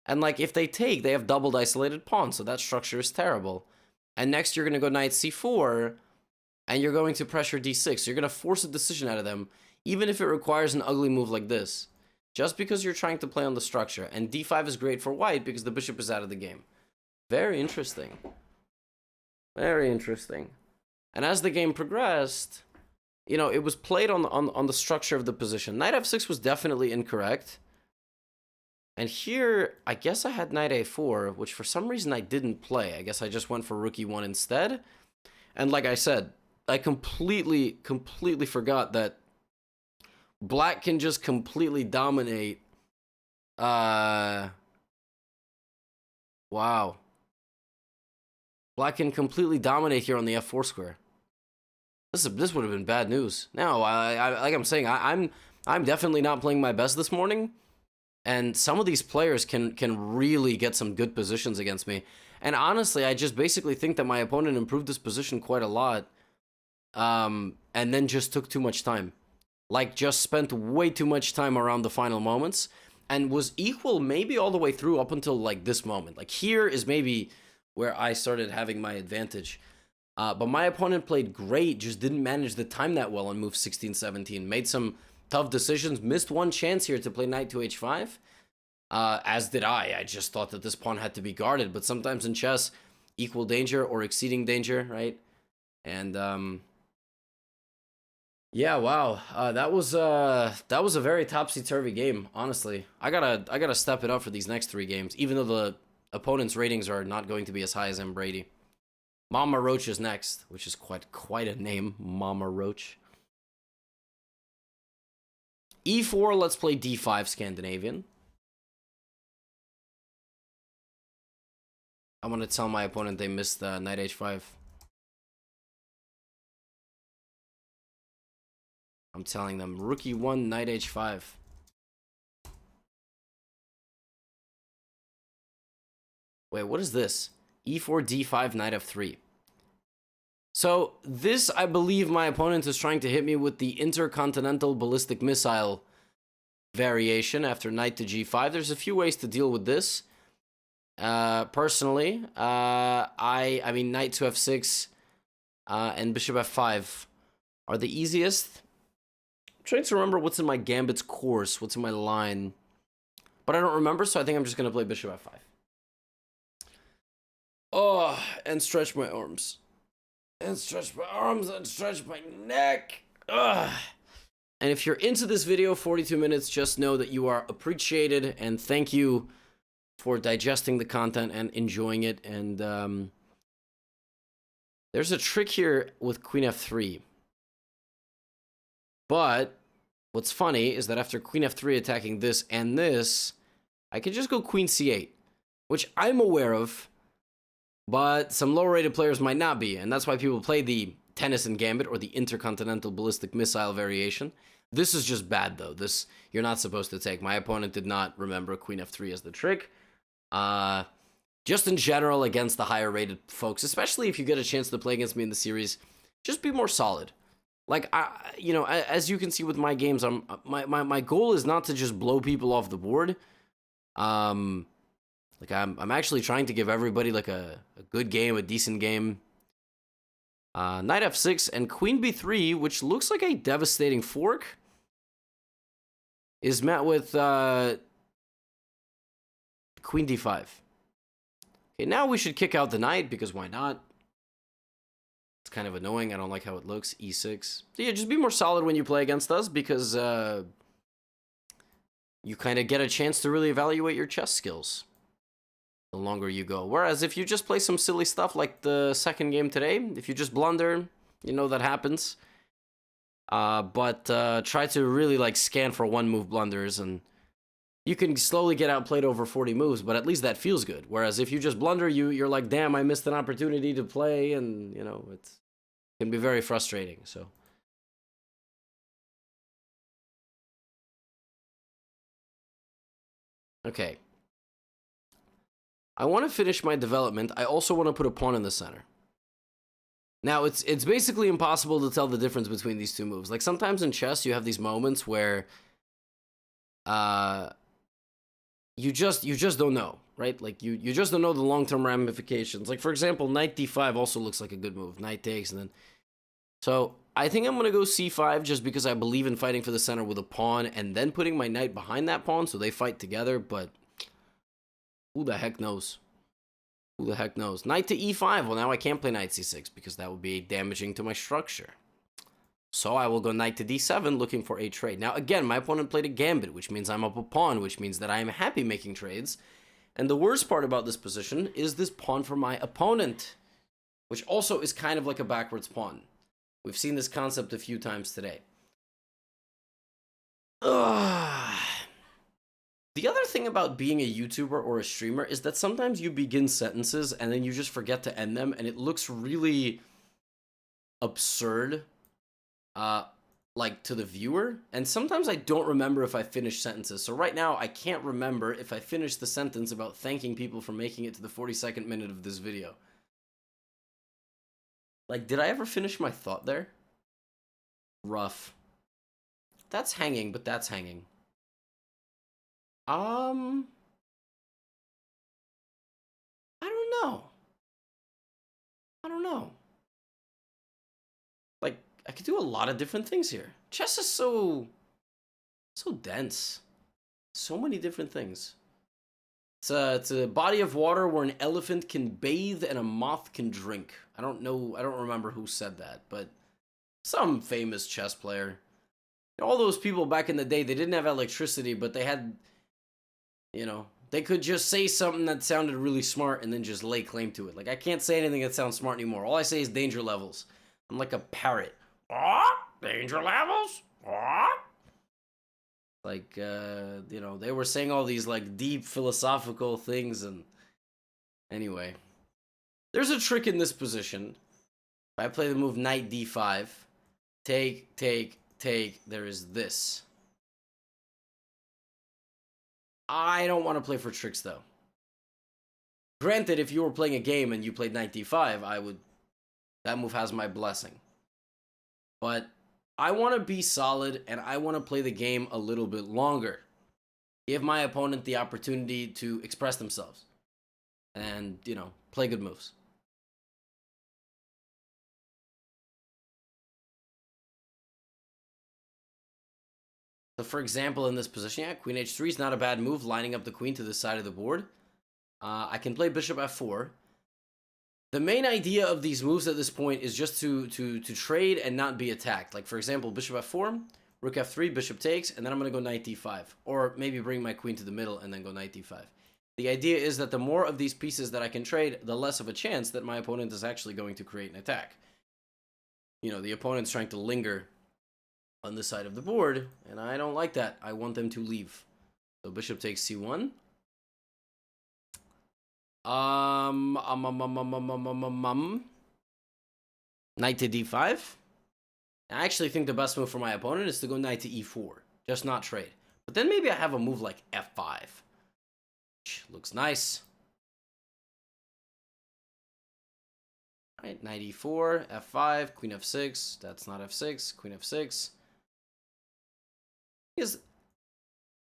And like, if they take, they have doubled isolated pawns, so that structure is terrible. And next you're going to go knight c4, and you're going to pressure d6. So you're going to force a decision out of them, even if it requires an ugly move like this. Just because you're trying to play on the structure. And d5 is great for white because the bishop is out of the game. Very interesting. Very interesting. And as the game progressed, you know, it was played on the structure of the position. Knight f6 was definitely incorrect. And here, I guess I had knight a4, which for some reason I didn't play. I guess I just went for rook e1 instead. And like I said, I completely forgot that black can just completely dominate. Wow. Black can completely dominate here on the f4 square. This would have been bad news. No, like I'm saying, I'm definitely not playing my best this morning. And some of these players can really get some good positions against me. And honestly, I just basically think that my opponent improved his position quite a lot. And then just took too much time. Like, just spent way too much time around the final moments. And was equal maybe all the way through up until, like, this moment. Like, here is maybe where I started having my advantage. But my opponent played great, just didn't manage the time that well on move 16, 17. Made some tough decisions, missed one chance here to play knight to h5. As did I. I just thought that this pawn had to be guarded. But sometimes in chess, equal danger or exceeding danger, right? And, yeah, wow. That was a very topsy-turvy game, honestly. I gotta step it up for these next 3 games, even though the opponent's ratings are not going to be as high as M. Brady. Mama Roach is next, which is quite a name, Mama Roach. E4, let's play D5 Scandinavian. I'm gonna tell my opponent they missed knight h5. I'm telling them rook e1, knight h5. Wait, what is this? E4, D5, knight f3. So this, I believe my opponent is trying to hit me with the intercontinental ballistic missile variation after knight to g5. There's a few ways to deal with this. Personally, I mean, knight to f6 and bishop f5 are the easiest. I'm trying to remember what's in my gambit's course, what's in my line. But I don't remember, so I think I'm just going to play bishop f5. Oh, and stretch my arms. And stretch my arms and stretch my neck. Ugh. And if you're into this video, 42 minutes, just know that you are appreciated. And thank you for digesting the content and enjoying it. And there's a trick here with queen f3. But what's funny is that after queen f3 attacking this and this, I can just go queen c8, which I'm aware of, but some lower-rated players might not be, and that's why people play the Tennyson Gambit or the Intercontinental Ballistic Missile variation. This is just bad, though. This you're not supposed to take. My opponent did not remember queen f3 as the trick. Just in general, against the higher-rated folks, especially if you get a chance to play against me in the series, just be more solid. Like, you know, as you can see with my games, my goal is not to just blow people off the board. Like, I'm actually trying to give everybody, like, a good game, a decent game. Knight f6 and queen b3, which looks like a devastating fork, is met with queen d5. Okay, now we should kick out the knight, because why not? It's kind of annoying. I don't like how it looks. e6. So yeah, just be more solid when you play against us, because you kind of get a chance to really evaluate your chess skills the longer you go. Whereas if you just play some silly stuff like the second game today, if you just blunder, you know that happens. But try to really like scan for one move blunders, and you can slowly get outplayed over 40 moves, but at least that feels good. Whereas if you just blunder, you're like, damn, I missed an opportunity to play, and you know, it can be very frustrating. So okay. I want to finish my development. I also want to put a pawn in the center. Now, it's basically impossible to tell the difference between these two moves. Like, sometimes in chess, you have these moments where you just don't know, right? Like, you just don't know the long-term ramifications. Like, for example, knight d5 also looks like a good move. Knight takes, and then... So, I think I'm going to go c5 just because I believe in fighting for the center with a pawn and then putting my knight behind that pawn so they fight together, but... who the heck knows? Who the heck knows? Knight to e5. Well, now I can't play knight c6 because that would be damaging to my structure. So I will go knight to d7 looking for a trade. Now again, my opponent played a gambit, which means I'm up a pawn, which means that I am happy making trades. And the worst part about this position is this pawn for my opponent, which also is kind of like a backwards pawn. We've seen this concept a few times today. Ugh. The other thing about being a YouTuber or a streamer is that sometimes you begin sentences and then you just forget to end them, and it looks really absurd, like to the viewer. And sometimes I don't remember if I finish sentences. So right now I can't remember if I finished the sentence about thanking people for making it to the 42nd minute of this video. Like, did I ever finish my thought there? Rough. That's hanging, but that's hanging. I don't know. I don't know. Like, I could do a lot of different things here. Chess is so dense. So many different things. It's a body of water where an elephant can bathe and a moth can drink. I don't remember who said that, but some famous chess player. All those people back in the day, they didn't have electricity, but they had, they could just say something that sounded really smart and then just lay claim to it. Like, I can't say anything that sounds smart anymore. All I say is danger levels. I'm like a parrot. Danger levels? Like, they were saying all these, like, deep philosophical things, and anyway. There's a trick in this position. If I play the move knight d5, take, there is this. I don't want to play for tricks, though. Granted, if you were playing a game and you played knight d5, that move has my blessing. But I want to be solid, and I want to play the game a little bit longer. Give my opponent the opportunity to express themselves. And, play good moves. So, for example, in this position, yeah, queen h3 is not a bad move, lining up the queen to the side of the board. I can play bishop f4. The main idea of these moves at this point is just to trade and not be attacked. Like, for example, bishop f4, rook f3, bishop takes, and then I'm going to go knight d5. Or maybe bring my queen to the middle and then go knight d5. The idea is that the more of these pieces that I can trade, the less of a chance that my opponent is actually going to create an attack. The opponent's trying to linger on this side of the board, and I don't like that. I want them to leave. So bishop takes c1. Knight to d5. I actually think the best move for my opponent is to go knight to e4. Just not trade. But then maybe I have a move like f5. Which looks nice. Alright, knight e4, f5, queen f6. That's not f6. Queen f6. Because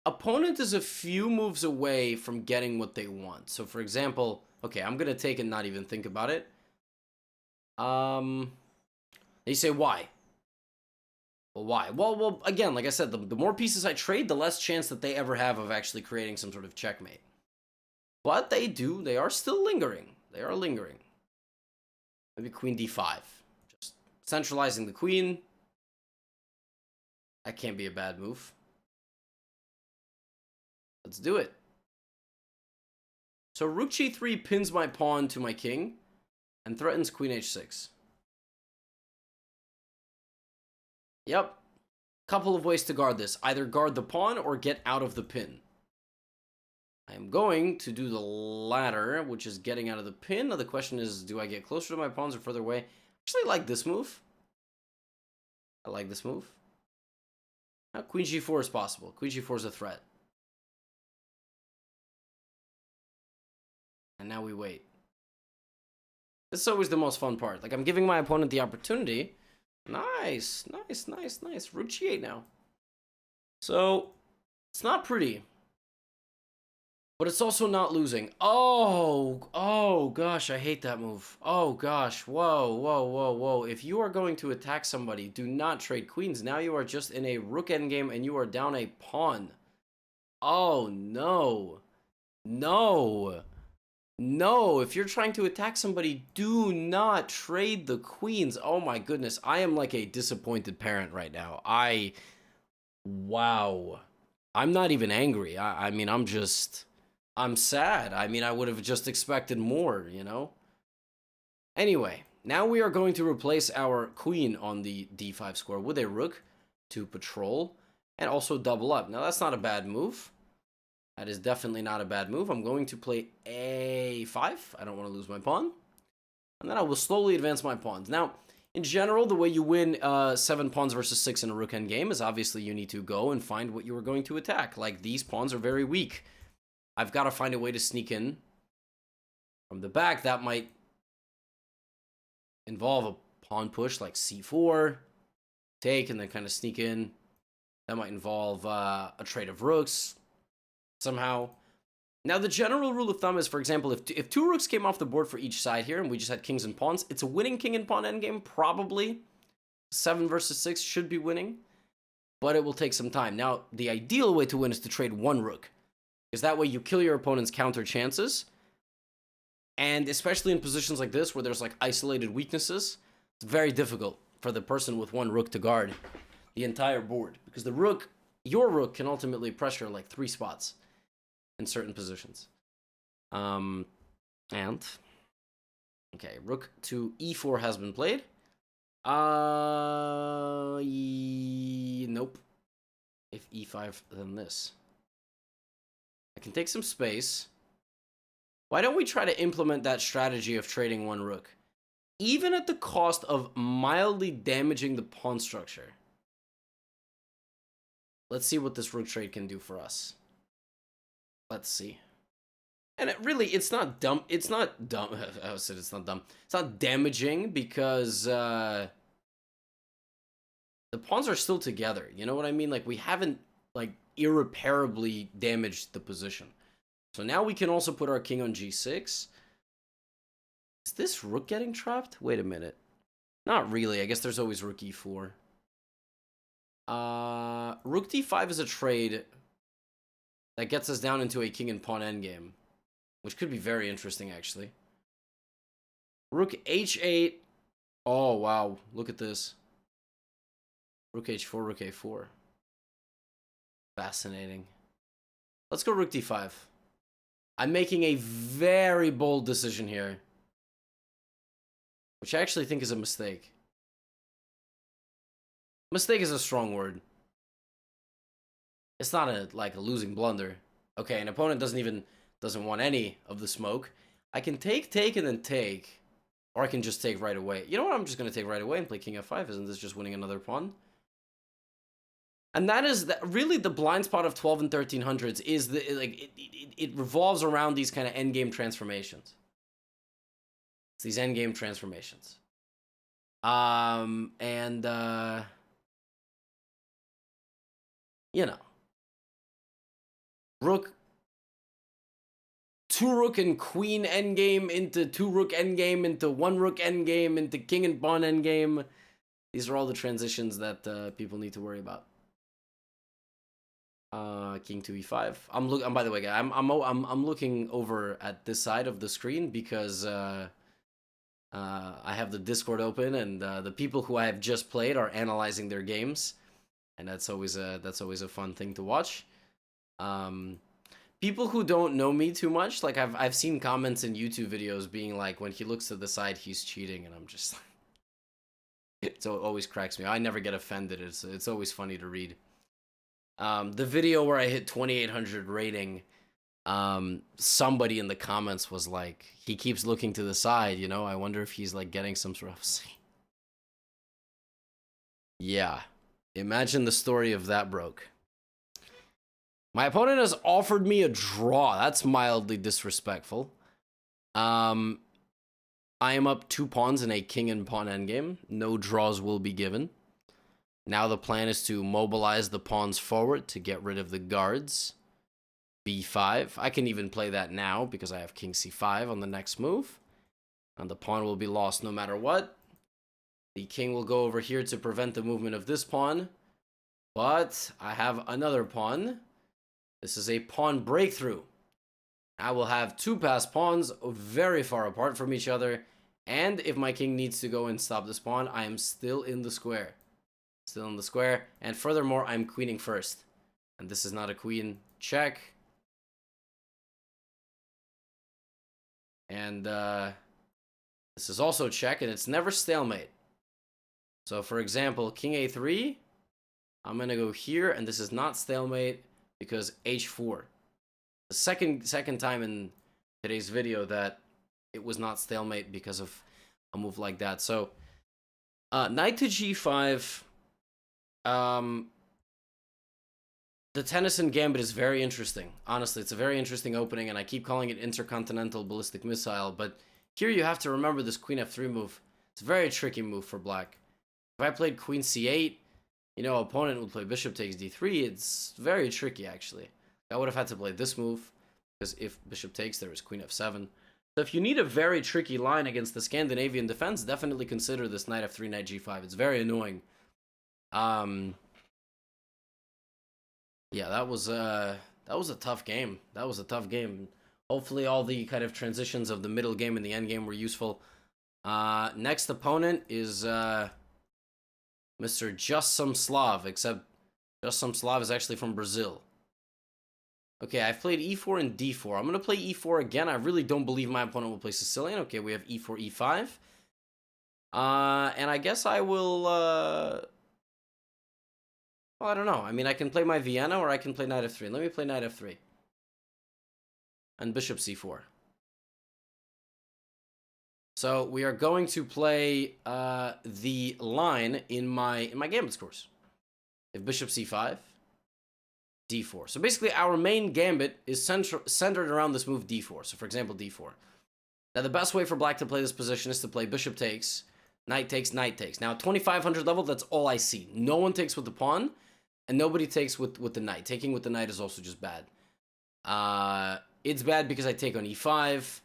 opponent is a few moves away from getting what they want. So, for example, okay, I'm going to take and not even think about it. You say, why? Well, why? Well, again, like I said, the more pieces I trade, the less chance that they ever have of actually creating some sort of checkmate. But they are still lingering. They are lingering. Maybe queen d5. Just centralizing the queen. That can't be a bad move. Let's do it. So rook g3 pins my pawn to my king and threatens queen h6. Yep. Couple of ways to guard this. Either guard the pawn or get out of the pin. I am going to do the latter, which is getting out of the pin. Now the question is, do I get closer to my pawns or further away? I actually like this move. I like this move. Now queen g4 is possible. Queen g4 is a threat. And now we wait. This is always the most fun part. Like, I'm giving my opponent the opportunity. Nice. Rook g8 now. So, it's not pretty. But it's also not losing. Oh gosh, I hate that move. Oh gosh, whoa. If you are going to attack somebody, do not trade queens. Now you are just in a rook endgame and you are down a pawn. Oh no. No. No, if you're trying to attack somebody, do not trade the queens. Oh my goodness, I am like a disappointed parent right now. Wow. I'm not even angry. I mean, I'm sad. I mean, I would have just expected more, you know? Anyway, now we are going to replace our queen on the d5 square with a rook to patrol and also double up. Now, that's not a bad move. That is definitely not a bad move. I'm going to play a5. I don't want to lose my pawn. And then I will slowly advance my pawns. Now, in general, the way you win 7 pawns versus 6 in a rook endgame is obviously you need to go and find what you are going to attack. Like, these pawns are very weak. I've got to find a way to sneak in from the back. That might involve a pawn push like c4, take, and then kind of sneak in. That might involve a trade of rooks somehow. Now, the general rule of thumb is, for example, if 2 rooks came off the board for each side here and we just had kings and pawns, it's a winning king and pawn endgame, probably. 7 versus 6 should be winning, but it will take some time. Now, the ideal way to win is to trade 1 rook, because that way you kill your opponent's counter chances. And especially in positions like this where there's like isolated weaknesses, it's very difficult for the person with 1 rook to guard the entire board, because the rook, your rook, can ultimately pressure like 3 spots in certain positions. And okay, rook to e4 has been played. Nope. If e5, then this. I can take some space. Why don't we try to implement that strategy of trading 1 rook, even at the cost of mildly damaging the pawn structure? Let's see what this rook trade can do for us. Let's see. And it's not dumb. It's not dumb. I said it's not dumb. It's not damaging because the pawns are still together. You know what I mean? Like, we haven't like irreparably damaged the position. So now we can also put our king on g6. Is this rook getting trapped? Wait a minute. Not really. I guess there's always rook e4. Rook d5 is a trade that gets us down into a king and pawn endgame, which could be very interesting, actually. Rook h8. Oh, wow. Look at this. Rook h4, rook a4. Fascinating. Let's go rook d5. I'm making a very bold decision here, which I actually think is a mistake. Mistake is a strong word. It's not a losing blunder. Okay, an opponent doesn't want any of the smoke. I can take, and then take, or I can just take right away. You know what? I'm just gonna take right away and play king f5. Isn't this just winning another pawn? And that is really the blind spot of 12 and 1300s is it revolves around these kind of endgame transformations. It's these endgame transformations. You know, rook, 2 rook and queen endgame into 2 rook endgame into 1 rook endgame into king and pawn endgame. These are all the transitions that people need to worry about. King to e5. By the way, guys, I'm looking over at this side of the screen because I have the Discord open, and the people who I have just played are analyzing their games, and that's always a fun thing to watch. People who don't know me too much, like I've seen comments in YouTube videos being like, when he looks to the side, he's cheating, and I'm just like, it always cracks me. I never get offended. It's always funny to read. The video where I hit 2800 rating, somebody in the comments was like, he keeps looking to the side, you know, I wonder if he's like getting some sort of... Yeah, imagine the story of that broke. My opponent has offered me a draw. That's mildly disrespectful. I am up 2 pawns in a king and pawn endgame. No draws will be given. Now the plan is to mobilize the pawns forward to get rid of the guards. b5. I can even play that now because I have king c5 on the next move. And the pawn will be lost no matter what. The king will go over here to prevent the movement of this pawn. But I have another pawn. This is a pawn breakthrough. I will have two passed pawns very far apart from each other. And if my king needs to go and stop this pawn, I am still in the square. Still in the square. And furthermore, I'm queening first. And this is not a queen. Check. And this is also check, and it's never stalemate. So for example, king a3, I'm going to go here, and this is not stalemate because h4. The second time in today's video that it was not stalemate because of a move like that. So knight to g5. The Tennyson Gambit is very interesting. Honestly, it's a very interesting opening, and I keep calling it Intercontinental Ballistic Missile, but here you have to remember this queen f3 move. It's a very tricky move for black. If I played queen c8, you know, opponent would play bishop takes d3. It's very tricky, actually. I would have had to play this move, because if bishop takes, there is queen f7. So if you need a very tricky line against the Scandinavian defense, definitely consider this knight f3, knight g5. It's very annoying. Yeah, that was a tough game. That was a tough game. Hopefully all the kind of transitions of the middle game and the end game were useful. Next opponent is Mr. Just Some Slav, except Just Some Slav is actually from Brazil. Okay, I've played e4 and d4. I'm going to play e4 again. I really don't believe my opponent will play Sicilian. Okay, we have e4, e5. And I guess I will... well, I don't know. I mean, I can play my Vienna or I can play knight f3. Let me play knight f3. And bishop c4. So we are going to play the line in my gambits course. If bishop c5, d4. So basically our main gambit is centered around this move d4. So for example, d4. Now the best way for black to play this position is to play bishop takes, knight takes, knight takes. Now at 2500 level, that's all I see. No one takes with the pawn, and nobody takes with the knight. Taking with the knight is also just bad. It's bad because I take on e5,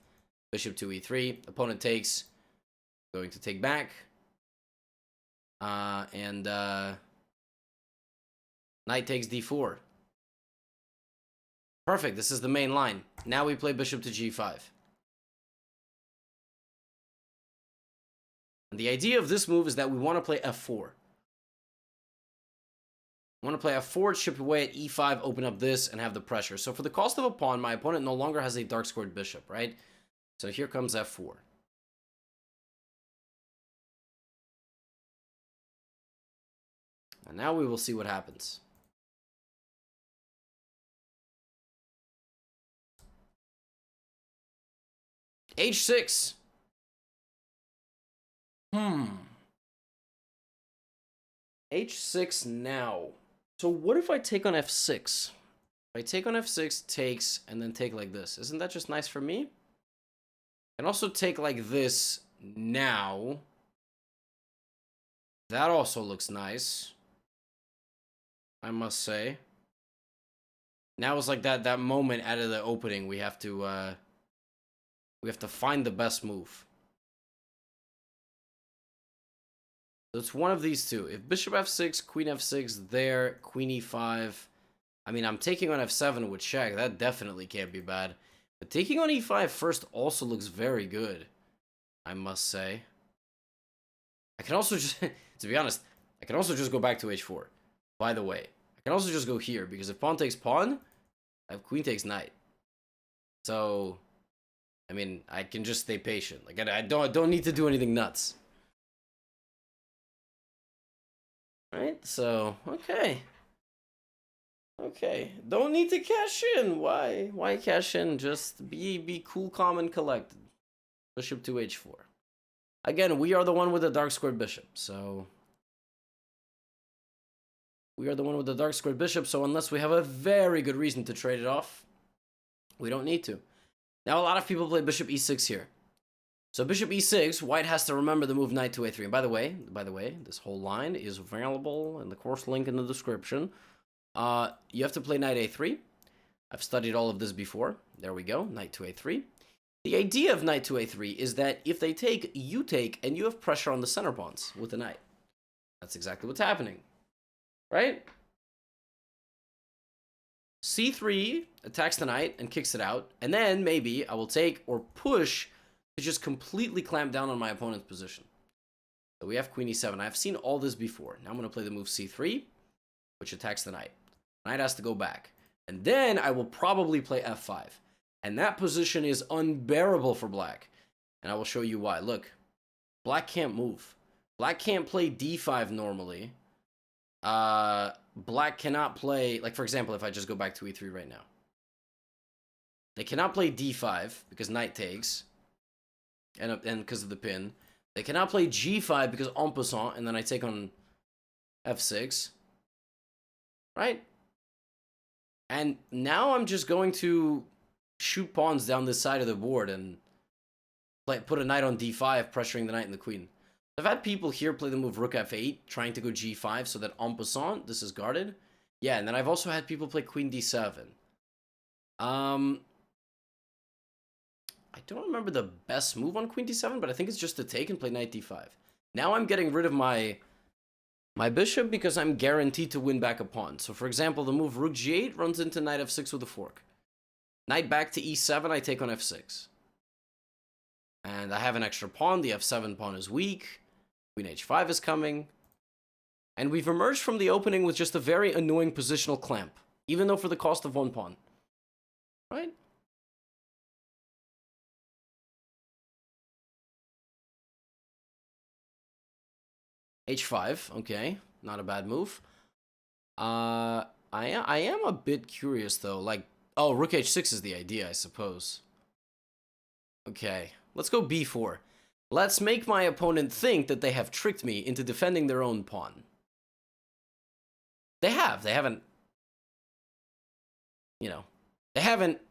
bishop to e3, opponent takes, going to take back, and knight takes d4. Perfect, this is the main line. Now we play bishop to g5. And the idea of this move is that we want to play f4. I want to play f4, chip away at e5, open up this, and have the pressure. So for the cost of a pawn, my opponent no longer has a dark-squared bishop, right? So here comes f4. And now we will see what happens. h6. h6 now. So what if I take on f6? If I take on f6, takes, and then take like this. Isn't that just nice for me? I can also take like this now. That also looks nice, I must say. Now it's like that moment out of the opening. We have to find the best move. So it's one of these two. If bishop f6, queen f6 there, queen e5. I mean, I'm taking on f7 with check. That definitely can't be bad. But taking on e5 first also looks very good, I must say. I can also just, to be honest, I can also just go back to h4. By the way, I can also just go here, because if pawn takes pawn, I have queen takes knight. So, I mean, I can just stay patient. Like, I don't need to do anything nuts. Right? So, okay. Okay. Don't need to cash in. Why? Why cash in? Just be cool, calm, and collected. Bishop to h4. Again, we are the one with the dark squared bishop, so... We are the one with the dark squared bishop, so unless we have a very good reason to trade it off, we don't need to. Now, a lot of people play bishop e6 here. So bishop e6, white has to remember the move knight to a3. And by the way, this whole line is available in the course link in the description. You have to play knight a3. I've studied all of this before. There we go, knight to a3. The idea of knight to a3 is that if they take, you take, and you have pressure on the center pawns with the knight. That's exactly what's happening, right? c3 attacks the knight and kicks it out, and then maybe I will take or push to just completely clamp down on my opponent's position. So we have queen e7. I've seen all this before. Now I'm going to play the move c3, which attacks the knight. Knight has to go back. And then I will probably play f5. And that position is unbearable for black. And I will show you why. Look, black can't move. Black can't play d5 normally. Black cannot play, like for example, if I just go back to e3 right now. They cannot play d5 because knight takes, and because of the pin. They cannot play g5 because en passant, and then I take on f6. Right? And now I'm just going to shoot pawns down this side of the board and put a knight on d5, pressuring the knight and the queen. I've had people here play the move rook f8, trying to go g5 so that en passant, this is guarded. Yeah, and then I've also had people play queen d7. I don't remember the best move on queen d7, but I think it's just to take and play knight d5. Now I'm getting rid of my bishop because I'm guaranteed to win back a pawn. So for example, the move rook g8 runs into knight f6 with a fork. Knight back to e7, I take on f6. And I have an extra pawn. The f7 pawn is weak. Queen h5 is coming. And we've emerged from the opening with just a very annoying positional clamp, even though for the cost of one pawn. Right? h5, okay. Not a bad move. I am a bit curious, though. Like, oh, rook h6 is the idea, I suppose. Okay, let's go b4. Let's make my opponent think that they have tricked me into defending their own pawn. They haven't, you know, they haven't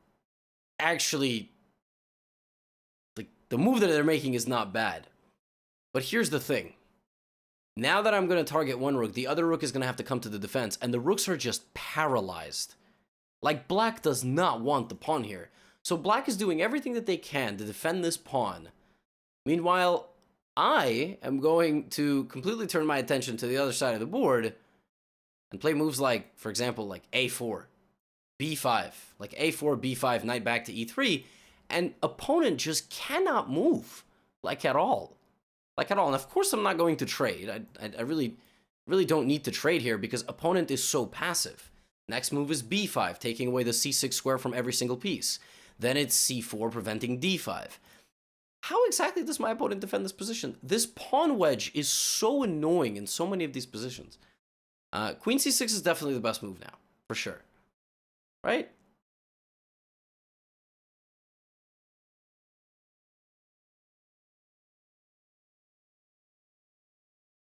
actually, like, the move that they're making is not bad. But here's the thing. Now that I'm going to target one rook, the other rook is going to have to come to the defense, and the rooks are just paralyzed. Like, black does not want the pawn here. So black is doing everything that they can to defend this pawn. Meanwhile, I am going to completely turn my attention to the other side of the board and play moves like, for example, like a4, b5, like a4, b5, knight back to e3, and opponent just cannot move, like at all. Like at all. And of course I'm not going to trade. I really don't need to trade here because opponent is so passive. Next move is b5, taking away the c6 square from every single piece. Then it's c4, preventing d5. How exactly does my opponent defend this position? This pawn wedge is so annoying in so many of these positions. Queen c6 is definitely the best move now, for sure. Right?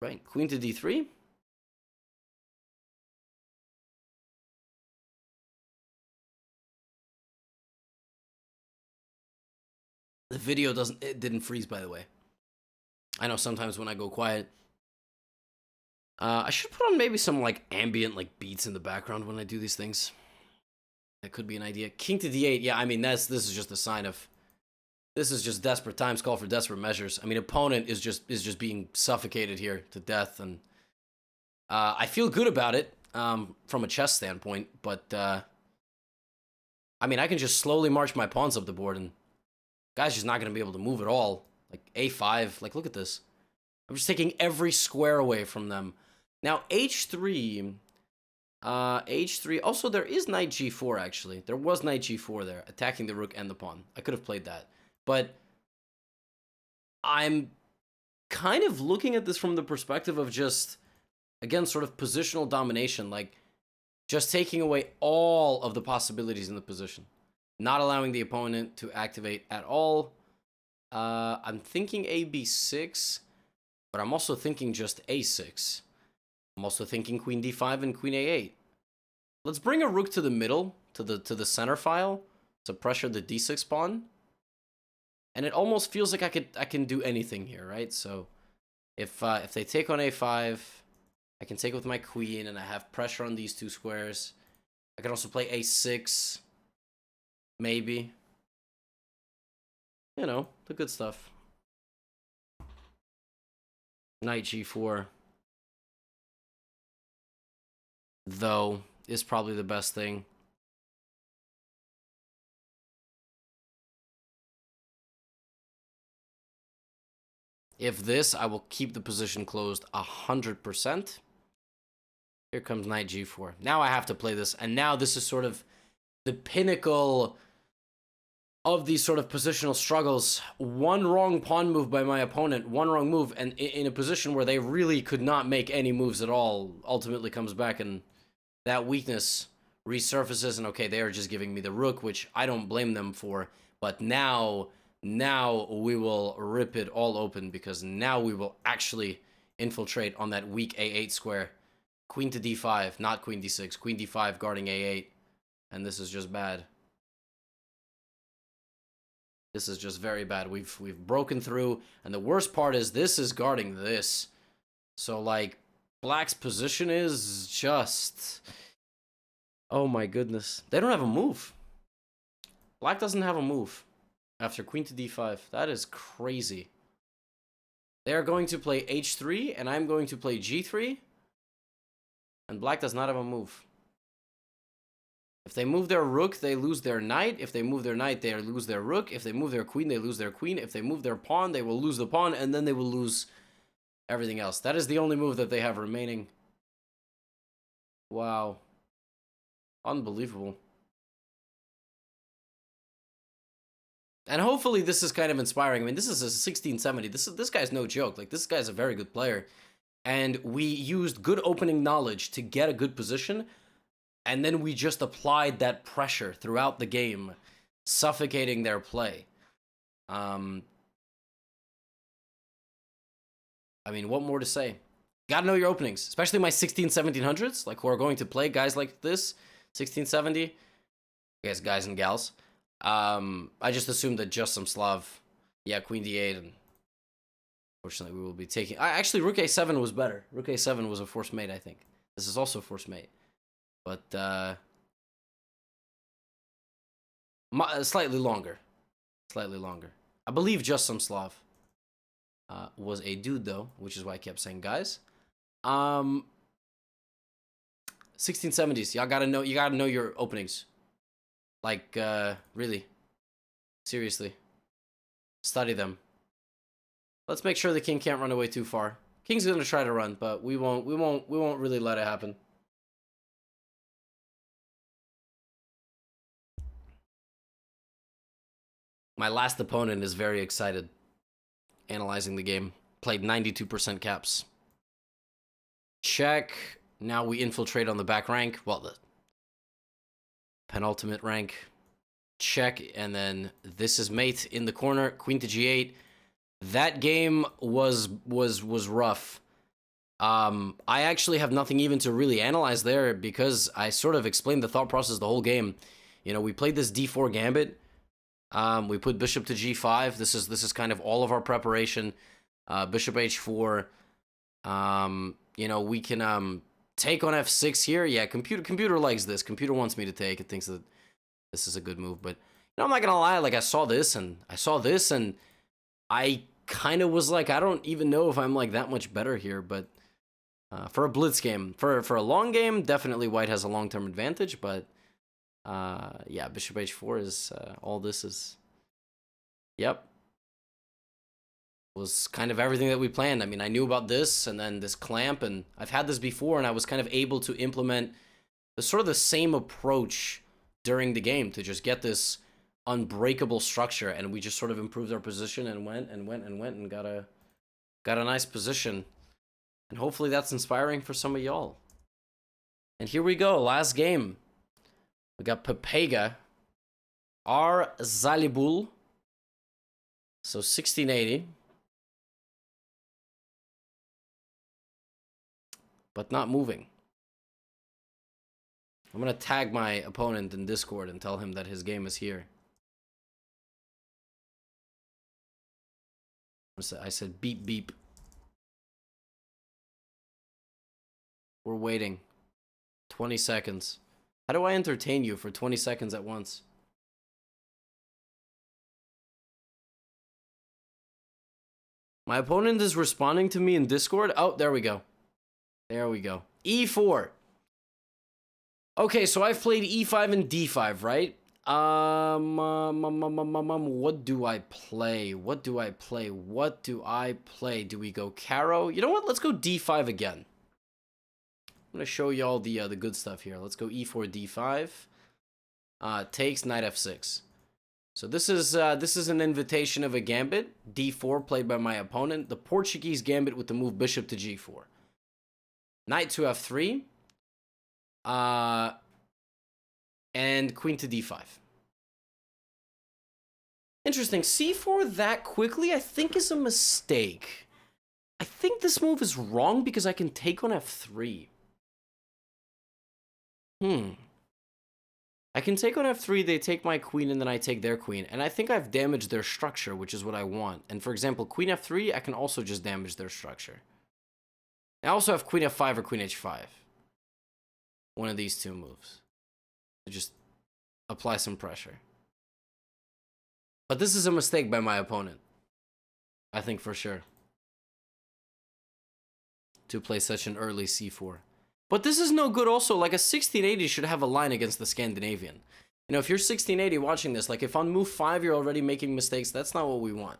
Right, queen to d3. The video didn't freeze, by the way. I know sometimes when I go quiet. I should put on maybe some like ambient like beats in the background when I do these things. That could be an idea. King to d8. Yeah, I mean this is just a sign of, this is just desperate times call for desperate measures. I mean, opponent is just being suffocated here to death, and I feel good about it from a chess standpoint, but I mean, I can just slowly march my pawns up the board, and guy's just not going to be able to move at all. Like a5, like look at this. I'm just taking every square away from them. Now h3, h3. Also, there is knight g4 actually. There was knight g4 there, attacking the rook and the pawn. I could have played that, but I'm kind of looking at this from the perspective of just, again, sort of positional domination, like just taking away all of the possibilities in the position, not allowing the opponent to activate at all. I'm thinking a b6, but I'm also thinking just a6. I'm also thinking queen d5 and queen a8. Let's bring a rook to the middle, to the center file, to pressure the d6 pawn. And it almost feels like I can do anything here, right? So if they take on a5, I can take with my queen, and I have pressure on these two squares. I can also play a6, maybe. You know, the good stuff. Knight g4, though, is probably the best thing. If this, I will keep the position closed 100%. Here comes knight g4. Now I have to play this, and now this is sort of the pinnacle of these sort of positional struggles. One wrong pawn move by my opponent, one wrong move, and in a position where they really could not make any moves at all, ultimately comes back, and that weakness resurfaces, and okay, they are just giving me the rook, which I don't blame them for, but now we will rip it all open, because now we will actually infiltrate on that weak a8 square. Queen to d5, not queen d6, queen d5 guarding a8, and this is just bad. This is just very bad. We've broken through, and the worst part is this is guarding this. So, like, black's position is just... Oh my goodness. They don't have a move. Black doesn't have a move after queen to d5. That is crazy. They are going to play h3, and I'm going to play g3. And black does not have a move. If they move their rook, they lose their knight. If they move their knight, they lose their rook. If they move their queen, they lose their queen. If they move their pawn, they will lose the pawn, and then they will lose everything else. That is the only move that they have remaining. Wow. Unbelievable. And hopefully this is kind of inspiring. I mean, this is a 1670. This guy's no joke. Like, this guy's a very good player. And we used good opening knowledge to get a good position. And then we just applied that pressure throughout the game, suffocating their play. I mean, what more to say? Gotta know your openings, especially my 1700s, like who are going to play guys like this, 1670. I guess guys and gals. I just assumed that just some Slav. Yeah, queen d8, and unfortunately we will be taking... Actually, rook a7 was better. Rook a7 was a forced mate, I think. This is also forced mate. But, slightly longer. Slightly longer. I believe just some Slav was a dude, though, which is why I kept saying guys. 1670s. You gotta know your openings. Like, really. Seriously. Study them. Let's make sure the king can't run away too far. King's gonna try to run, but we won't really let it happen. My last opponent is very excited. Analyzing the game. Played 92% caps. Check. Now we infiltrate on the back rank. Well, the penultimate rank. Check. And then this is mate in the corner. Queen to g8. That game was rough. I actually have nothing even to really analyze there, because I sort of explained the thought process the whole game. You know, we played this d4 gambit. We put bishop to g5. This is kind of all of our preparation. Bishop h4. You know, we can take on f6 here. Yeah, computer likes this. Computer wants me to take. It thinks that this is a good move. But you know, I'm not gonna lie. Like, I saw this and I kind of was like, I don't even know if I'm like that much better here. But for a blitz game, for a long game, definitely white has a long-term advantage. But yeah, bishop h4 is all this is. Yep. Was kind of everything that we planned. I mean, I knew about this and then this clamp, and I've had this before, and I was kind of able to implement the same approach during the game to just get this unbreakable structure, and we just sort of improved our position and went and got a nice position. And hopefully that's inspiring for some of y'all. And here we go, last game. We got Pepega, R. Zalibul, so 1680. But not moving. I'm going to tag my opponent in Discord and tell him that his game is here. I said beep beep. We're waiting. 20 seconds. How do I entertain you for 20 seconds at once? My opponent is responding to me in Discord. Oh, there we go. There we go. E4. Okay, so I've played E5 and D5, right? What do I play? What do I play? What do I play? Do we go Caro? You know what? Let's go D5 again. I'm gonna show y'all the good stuff here. Let's go E4, D5. Takes knight F6. So this is an invitation of a gambit. D4 played by my opponent. The Portuguese gambit with the move bishop to G4. Knight to F3. And queen to D5. Interesting. C4 that quickly, I think, is a mistake. I think this move is wrong because I can take on F3. I can take on F3, they take my queen, and then I take their queen. And I think I've damaged their structure, which is what I want. And for example, queen F3, I can also just damage their structure. I also have queen F5 or queen H5. One of these two moves. Just apply some pressure. But this is a mistake by my opponent. I think for sure. To play such an early C4. But this is no good also. Like a 1680 should have a line against the Scandinavian. You know, if you're 1680 watching this, like if on move 5 you're already making mistakes, that's not what we want.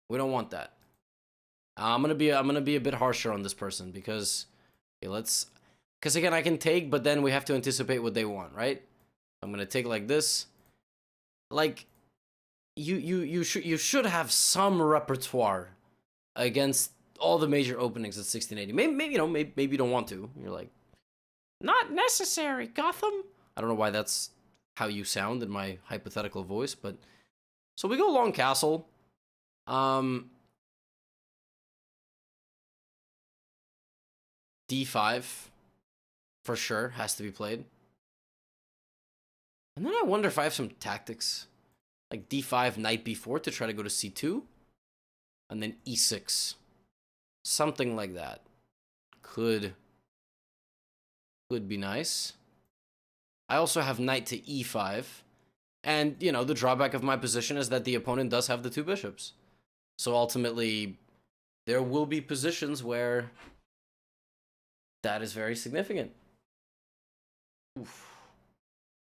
We don't want that. I'm gonna be a bit harsher on this person because because again I can take, but then we have to anticipate what they want, right? I'm gonna take like this. Like you should have some repertoire against all the major openings at 1680. Maybe you don't want to. You're like, not necessary, Gotham. I don't know why that's how you sound in my hypothetical voice, but so we go long castle. D5 for sure has to be played. And then I wonder if I have some tactics. Like D5, knight B4 to try to go to C2. And then E6. Something like that. Could be nice. I also have knight to E5. And, you know, the drawback of my position is that the opponent does have the two bishops. So ultimately, there will be positions where that is very significant. Oof.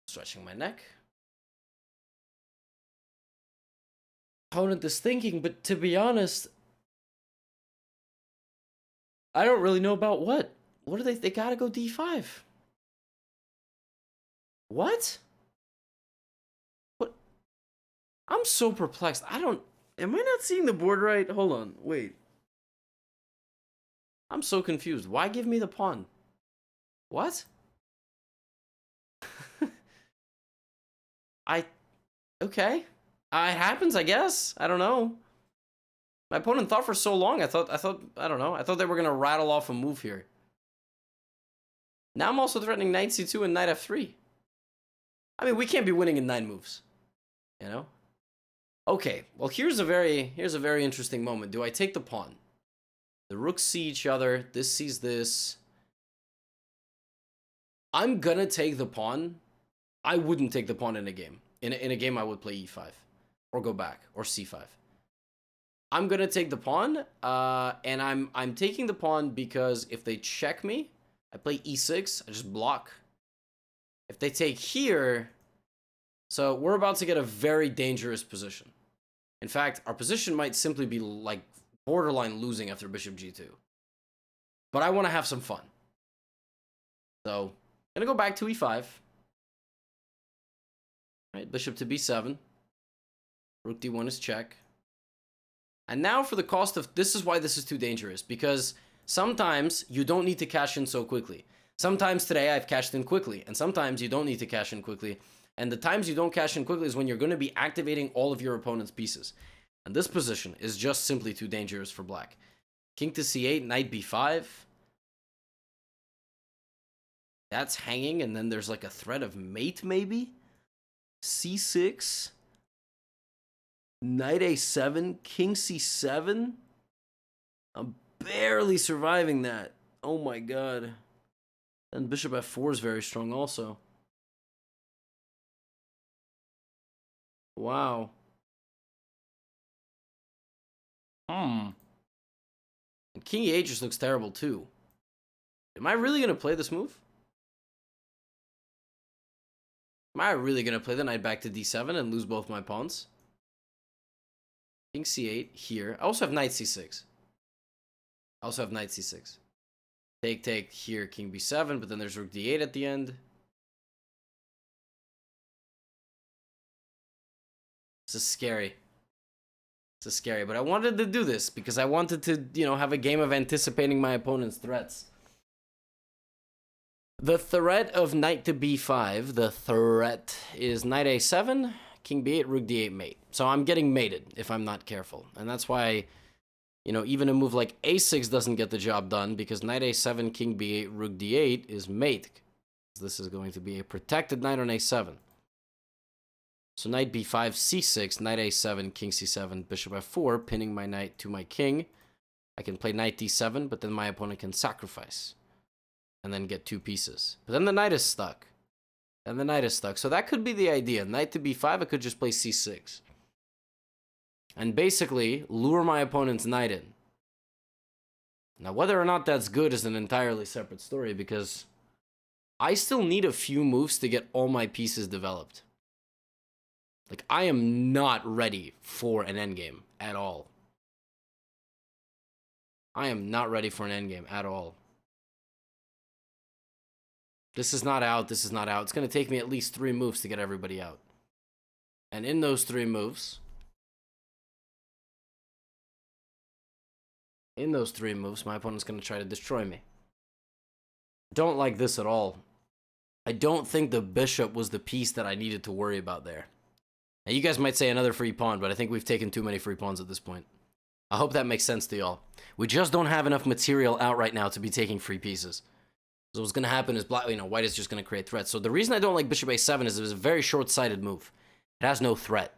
Stretching my neck. Opponent is thinking, but to be honest, I don't really know about what. What do they gotta go D5. What? What? I'm so perplexed. Am I not seeing the board right? Hold on, wait. I'm so confused. Why give me the pawn? What? Okay. It happens, I guess. I don't know. My opponent thought for so long. I don't know. I thought they were going to rattle off a move here. Now I'm also threatening knight C2 and knight F3. I mean, we can't be winning in 9 moves. You know? Okay, well, here's a very interesting moment. Do I take the pawn? The rooks see each other. This sees this. I'm gonna take the pawn. I wouldn't take the pawn in a game. In a game, I would play E5. Or go back. Or C5. I'm gonna take the pawn. And I'm taking the pawn because if they check me, I play E6. I just block. If they take here... So we're about to get a very dangerous position. In fact, our position might simply be like borderline losing after bishop G2. But I want to have some fun. So, I'm going to go back to E5. Right, bishop to B7. Rook D1 is check. And now for the cost of... This is why this is too dangerous. Because sometimes you don't need to cash in so quickly. Sometimes today I've cashed in quickly. And sometimes you don't need to cash in quickly. And the times you don't cash in quickly is when you're going to be activating all of your opponent's pieces. And this position is just simply too dangerous for black. King to C8, knight B5. That's hanging, and then there's like a threat of mate, maybe? C6. Knight A7, King C7. I'm barely surviving that. Oh my god. And bishop F4 is very strong also. Wow. And King E8 just looks terrible too. Am I really going to play this move? Am I really going to play the knight back to d7 and lose both my pawns? King c8 here. I also have knight c6. Take, take here, king b7, but then there's rook d8 at the end. This is scary. This is scary, but I wanted to do this because I wanted to, you know, have a game of anticipating my opponent's threats. The threat of knight to b5, the threat is knight a7, king b8, rook d8 mate. So I'm getting mated if I'm not careful. And that's why, you know, even a move like a6 doesn't get the job done because knight a7, king b8, rook d8 is mate. This is going to be a protected knight on a7. So knight b5, c6, knight a7, king c7, bishop f4, pinning my knight to my king. I can play knight d7, but then my opponent can sacrifice and then get 2 pieces. But then the knight is stuck. So that could be the idea. Knight to b5, I could just play c6. And basically lure my opponent's knight in. Now, whether or not that's good is an entirely separate story because I still need a few moves to get all my pieces developed. Like, I am not ready for an endgame at all. I am not ready for an endgame at all. This is not out. This is not out. It's going to take me at least 3 moves to get everybody out. And in those 3 moves, my opponent's going to try to destroy me. Don't like this at all. I don't think the bishop was the piece that I needed to worry about there. Now, you guys might say another free pawn, but I think we've taken too many free pawns at this point. I hope that makes sense to y'all. We just don't have enough material out right now to be taking free pieces. So what's going to happen is black, white is just going to create threats. So the reason I don't like bishop a7 is it was a very short-sighted move. It has no threat.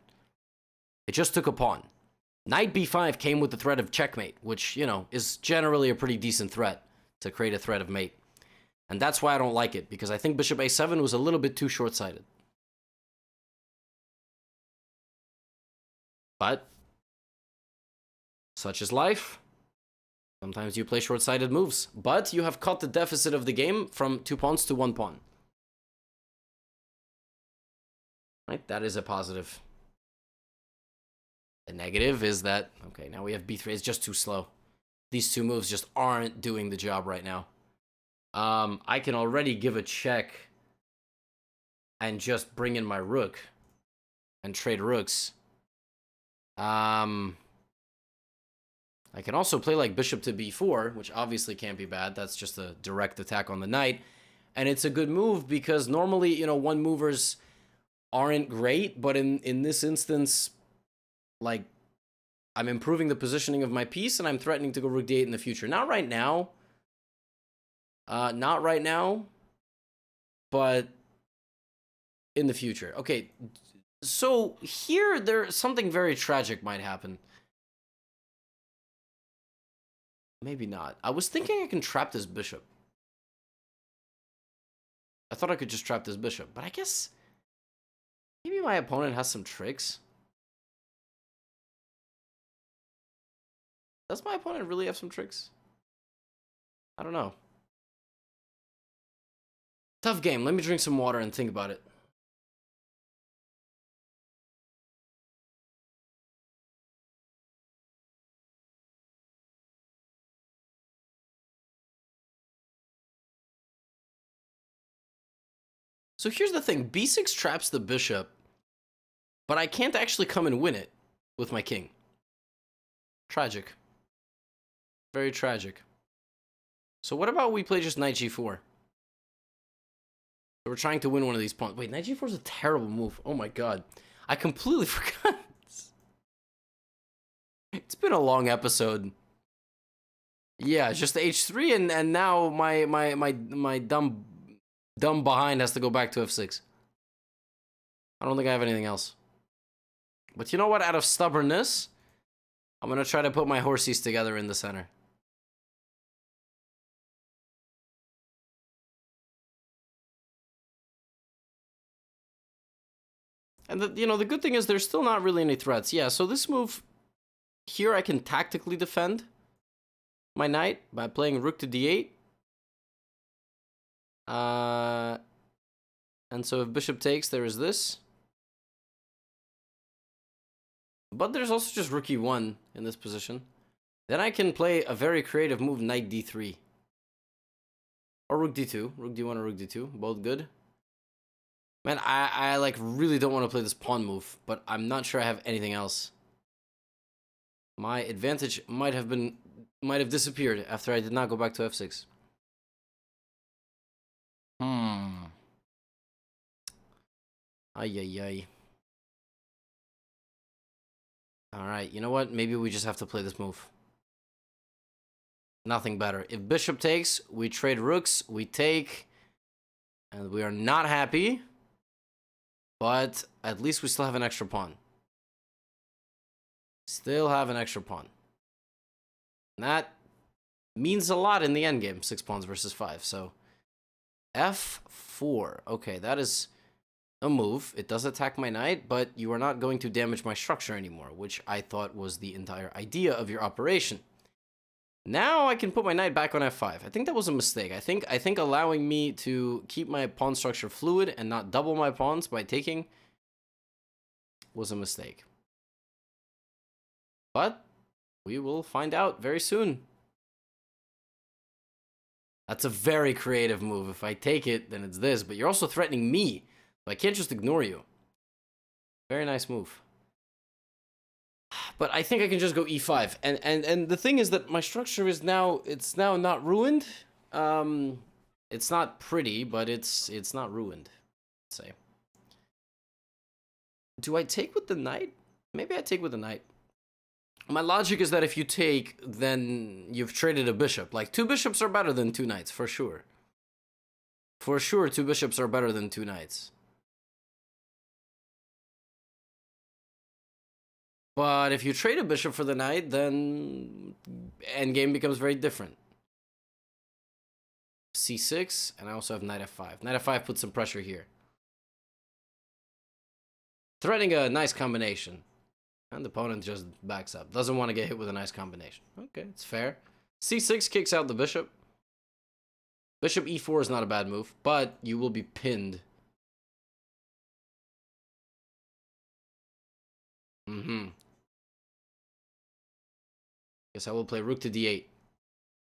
It just took a pawn. Knight b5 came with the threat of checkmate, which, you know, is generally a pretty decent threat to create a threat of mate. And that's why I don't like it, because I think bishop a7 was a little bit too short-sighted. But such is life. Sometimes you play short-sighted moves, but you have cut the deficit of the game from 2 pawns to 1 pawn. Right, that is a positive. The negative is that, okay, now we have b3. It's just too slow. These 2 moves just aren't doing the job right now. I can already give a check and just bring in my rook and trade rooks. I can also play like bishop to b4, which obviously can't be bad. That's just a direct attack on the knight. And it's a good move because normally, you know, one movers aren't great, but in this instance, like, I'm improving the positioning of my piece and I'm threatening to go rook d8 in the future. Not right now. Not right now, but in the future. Okay, so here there's something very tragic might happen. Maybe not. I was thinking I can trap this bishop. I thought I could just trap this bishop, but I guess maybe my opponent has some tricks. Does my opponent really have some tricks? I don't know. Tough game. Let me drink some water and think about it. So here's the thing. b6 traps the bishop, but I can't actually come and win it with my king. Tragic. Very tragic. So what about we play just knight g4? So we're trying to win one of these pawns. Wait, knight g4 is a terrible move. Oh my god. I completely forgot. It's been a long episode. Yeah, just h3 and now my dumb behind has to go back to f6. I don't think I have anything else. But you know what? Out of stubbornness, I'm going to try to put my horsies together in the center. And the good thing is there's still not really any threats. Yeah, so this move here I can tactically defend my knight by playing rook to d8. And And so if bishop takes, there is this. But there's also just rook e1 in this position. Then I can play a very creative move, knight d3. Or rook d2. Rook d1 or rook d2. Both good. Man, I like really don't want to play this pawn move, but I'm not sure I have anything else. My advantage might have disappeared after I did not go back to f6. Ay, ay, ay. Alright, you know what? Maybe we just have to play this move. Nothing better. If bishop takes, we trade rooks, we take, and we are not happy. But at least we still have an extra pawn. Still have an extra pawn. And that means a lot in the endgame. 6 pawns versus 5, so... f4. Okay, that is a move. It does attack my knight, but you are not going to damage my structure anymore, which I thought was the entire idea of your operation. Now I can put my knight back on f5. I think that was a mistake. I think allowing me to keep my pawn structure fluid and not double my pawns by taking was a mistake. But we will find out very soon. That's a very creative move. If I take it, then it's this. But you're also threatening me. So I can't just ignore you. Very nice move. But I think I can just go e5. And the thing is that my structure is now... It's now not ruined. It's not pretty, but it's not ruined, I'd say. Do I take with the knight? Maybe I take with the knight. My logic is that if you take, then you've traded a bishop. Like, 2 bishops are better than 2 knights, for sure. For sure, 2 bishops are better than 2 knights. But if you trade a bishop for the knight, then endgame becomes very different. c6, and I also have knight f5. Knight f5 puts some pressure here. Threatening a nice combination. And the opponent just backs up. Doesn't want to get hit with a nice combination. Okay, it's fair. c6 kicks out the bishop. Bishop e4 is not a bad move, but you will be pinned. Guess I will play rook to d8.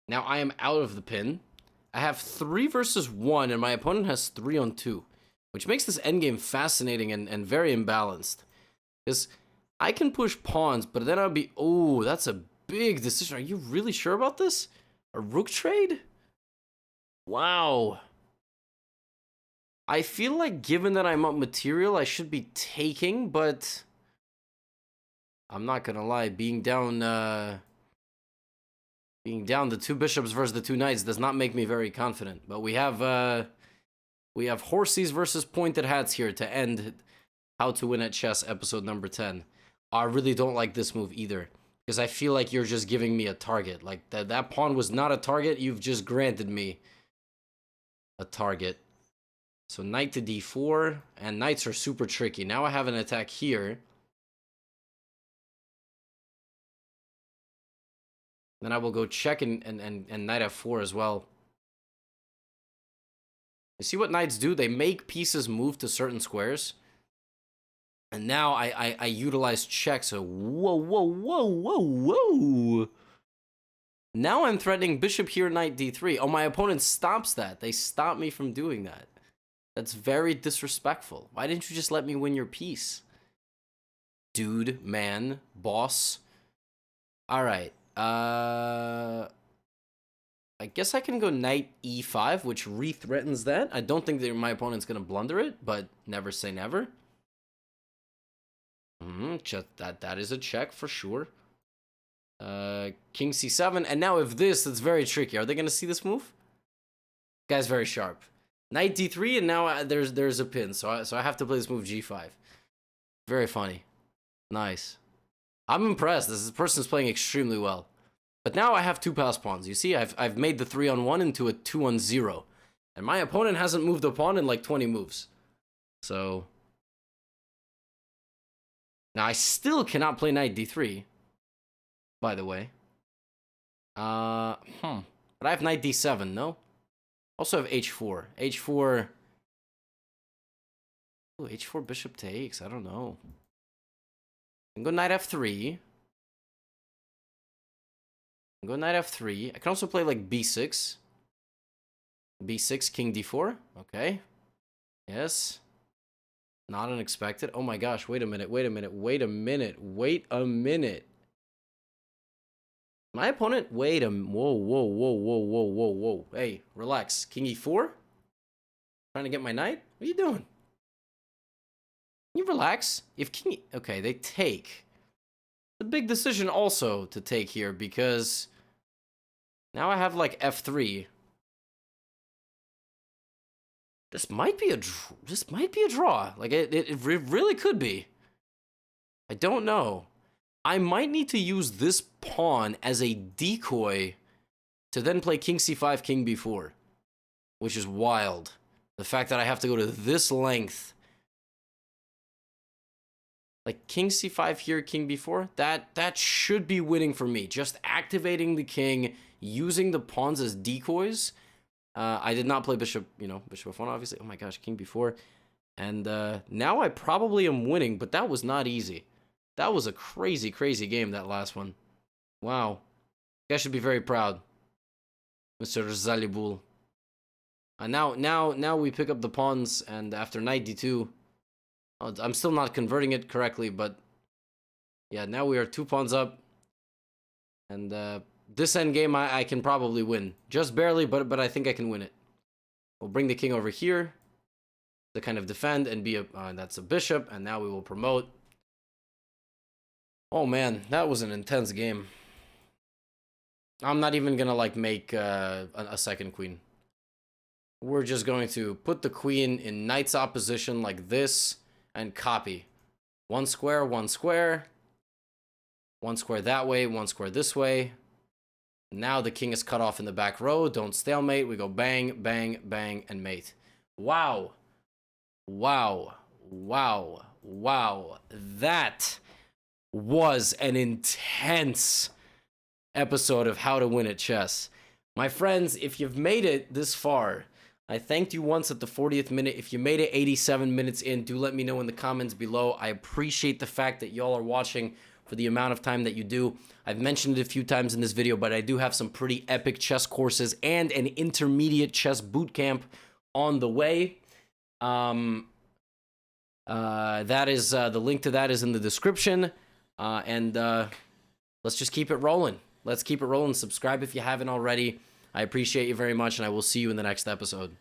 Now I am out of the pin. I have 3 versus 1, and my opponent has 3 on 2. Which makes this endgame fascinating and very imbalanced. Because I can push pawns, but then I'll be... Oh, that's a big decision. Are you really sure about this? A rook trade? Wow. I feel like given that I'm up material, I should be taking, but... I'm not gonna lie, being down the 2 bishops versus the 2 knights does not make me very confident. But we have horsies versus pointed hats here to end How to Win at Chess episode number 10. I really don't like this move either, because I feel like you're just giving me a target. Like, that pawn was not a target, you've just granted me a target. So knight to d4, and knights are super tricky. Now I have an attack here. Then I will go check and knight f4 as well. You see what knights do? They make pieces move to certain squares. And now I utilize check, so whoa, whoa, whoa, whoa, whoa. Now I'm threatening bishop here, knight d3. Oh, my opponent stops that. They stop me from doing that. That's very disrespectful. Why didn't you just let me win your piece? Dude, man, boss. All right. I guess I can go knight e5, which re-threatens that. I don't think that my opponent's going to blunder it, but never say never. That is a check for sure. King c7, and now if this, it's very tricky. Are they going to see this move? Guy's very sharp. Knight d3, and now there's a pin, so I have to play this move g5. Very funny. Nice. I'm impressed. This person's playing extremely well. But now I have 2 pass pawns. You see, I've made the 3-on-1 into a 2-on-0. And my opponent hasn't moved a pawn in like 20 moves. So... Now, I still cannot play knight d3, by the way. But I have knight d7, no? Also have h4. h4 Ooh, h4 bishop takes. I don't know. I can go knight f3. I can go knight f3. I can also play like b6. b6, king d4. Okay. Yes. Not unexpected. Oh my gosh, wait a minute, wait a minute, wait a minute, wait a minute. My opponent, wait a, whoa, whoa, whoa, whoa, whoa, whoa, whoa. Hey, relax. King e4? Trying to get my knight? What are you doing? Can you relax? If king, okay, they take. It's a big decision also to take here because now I have like f3. This might be a draw. Like it really could be. I don't know. I might need to use this pawn as a decoy to then play king c5, king b4, which is wild. The fact that I have to go to this length. Like king c5 here, king b4, that should be winning for me. Just activating the king, using the pawns as decoys. I did not play bishop, bishop f1, obviously. Oh my gosh, king b4. And now I probably am winning, but that was not easy. That was a crazy, crazy game, that last one. Wow. You guys should be very proud, Mr. Zalibul. Now we pick up the pawns, and after knight d2, I'm still not converting it correctly, but yeah, now we are 2 pawns up. And this endgame I can probably win. Just barely, but I think I can win it. We'll bring the king over here to kind of defend and be a, that's a bishop, and now we will promote. Oh man, that was an intense game. I'm not even gonna like make a second queen. We're just going to put the queen in knight's opposition like this and copy. 1 square, 1 square. 1 square that way, 1 square this way. Now the king is cut off in the back row. Don't stalemate. We go bang, bang, bang, and mate. Wow. Wow. Wow. Wow. That was an intense episode of How to Win at Chess. My friends, if you've made it this far, I thanked you once at the 40th minute. If you made it 87 minutes in, do let me know in the comments below. I appreciate the fact that y'all are watching for the amount of time that you do. I've mentioned it a few times in this video, but I do have some pretty epic chess courses and an intermediate chess bootcamp on the way. That is the link to that is in the description. And let's just keep it rolling. Let's keep it rolling. Subscribe if you haven't already. I appreciate you very much, and I will see you in the next episode.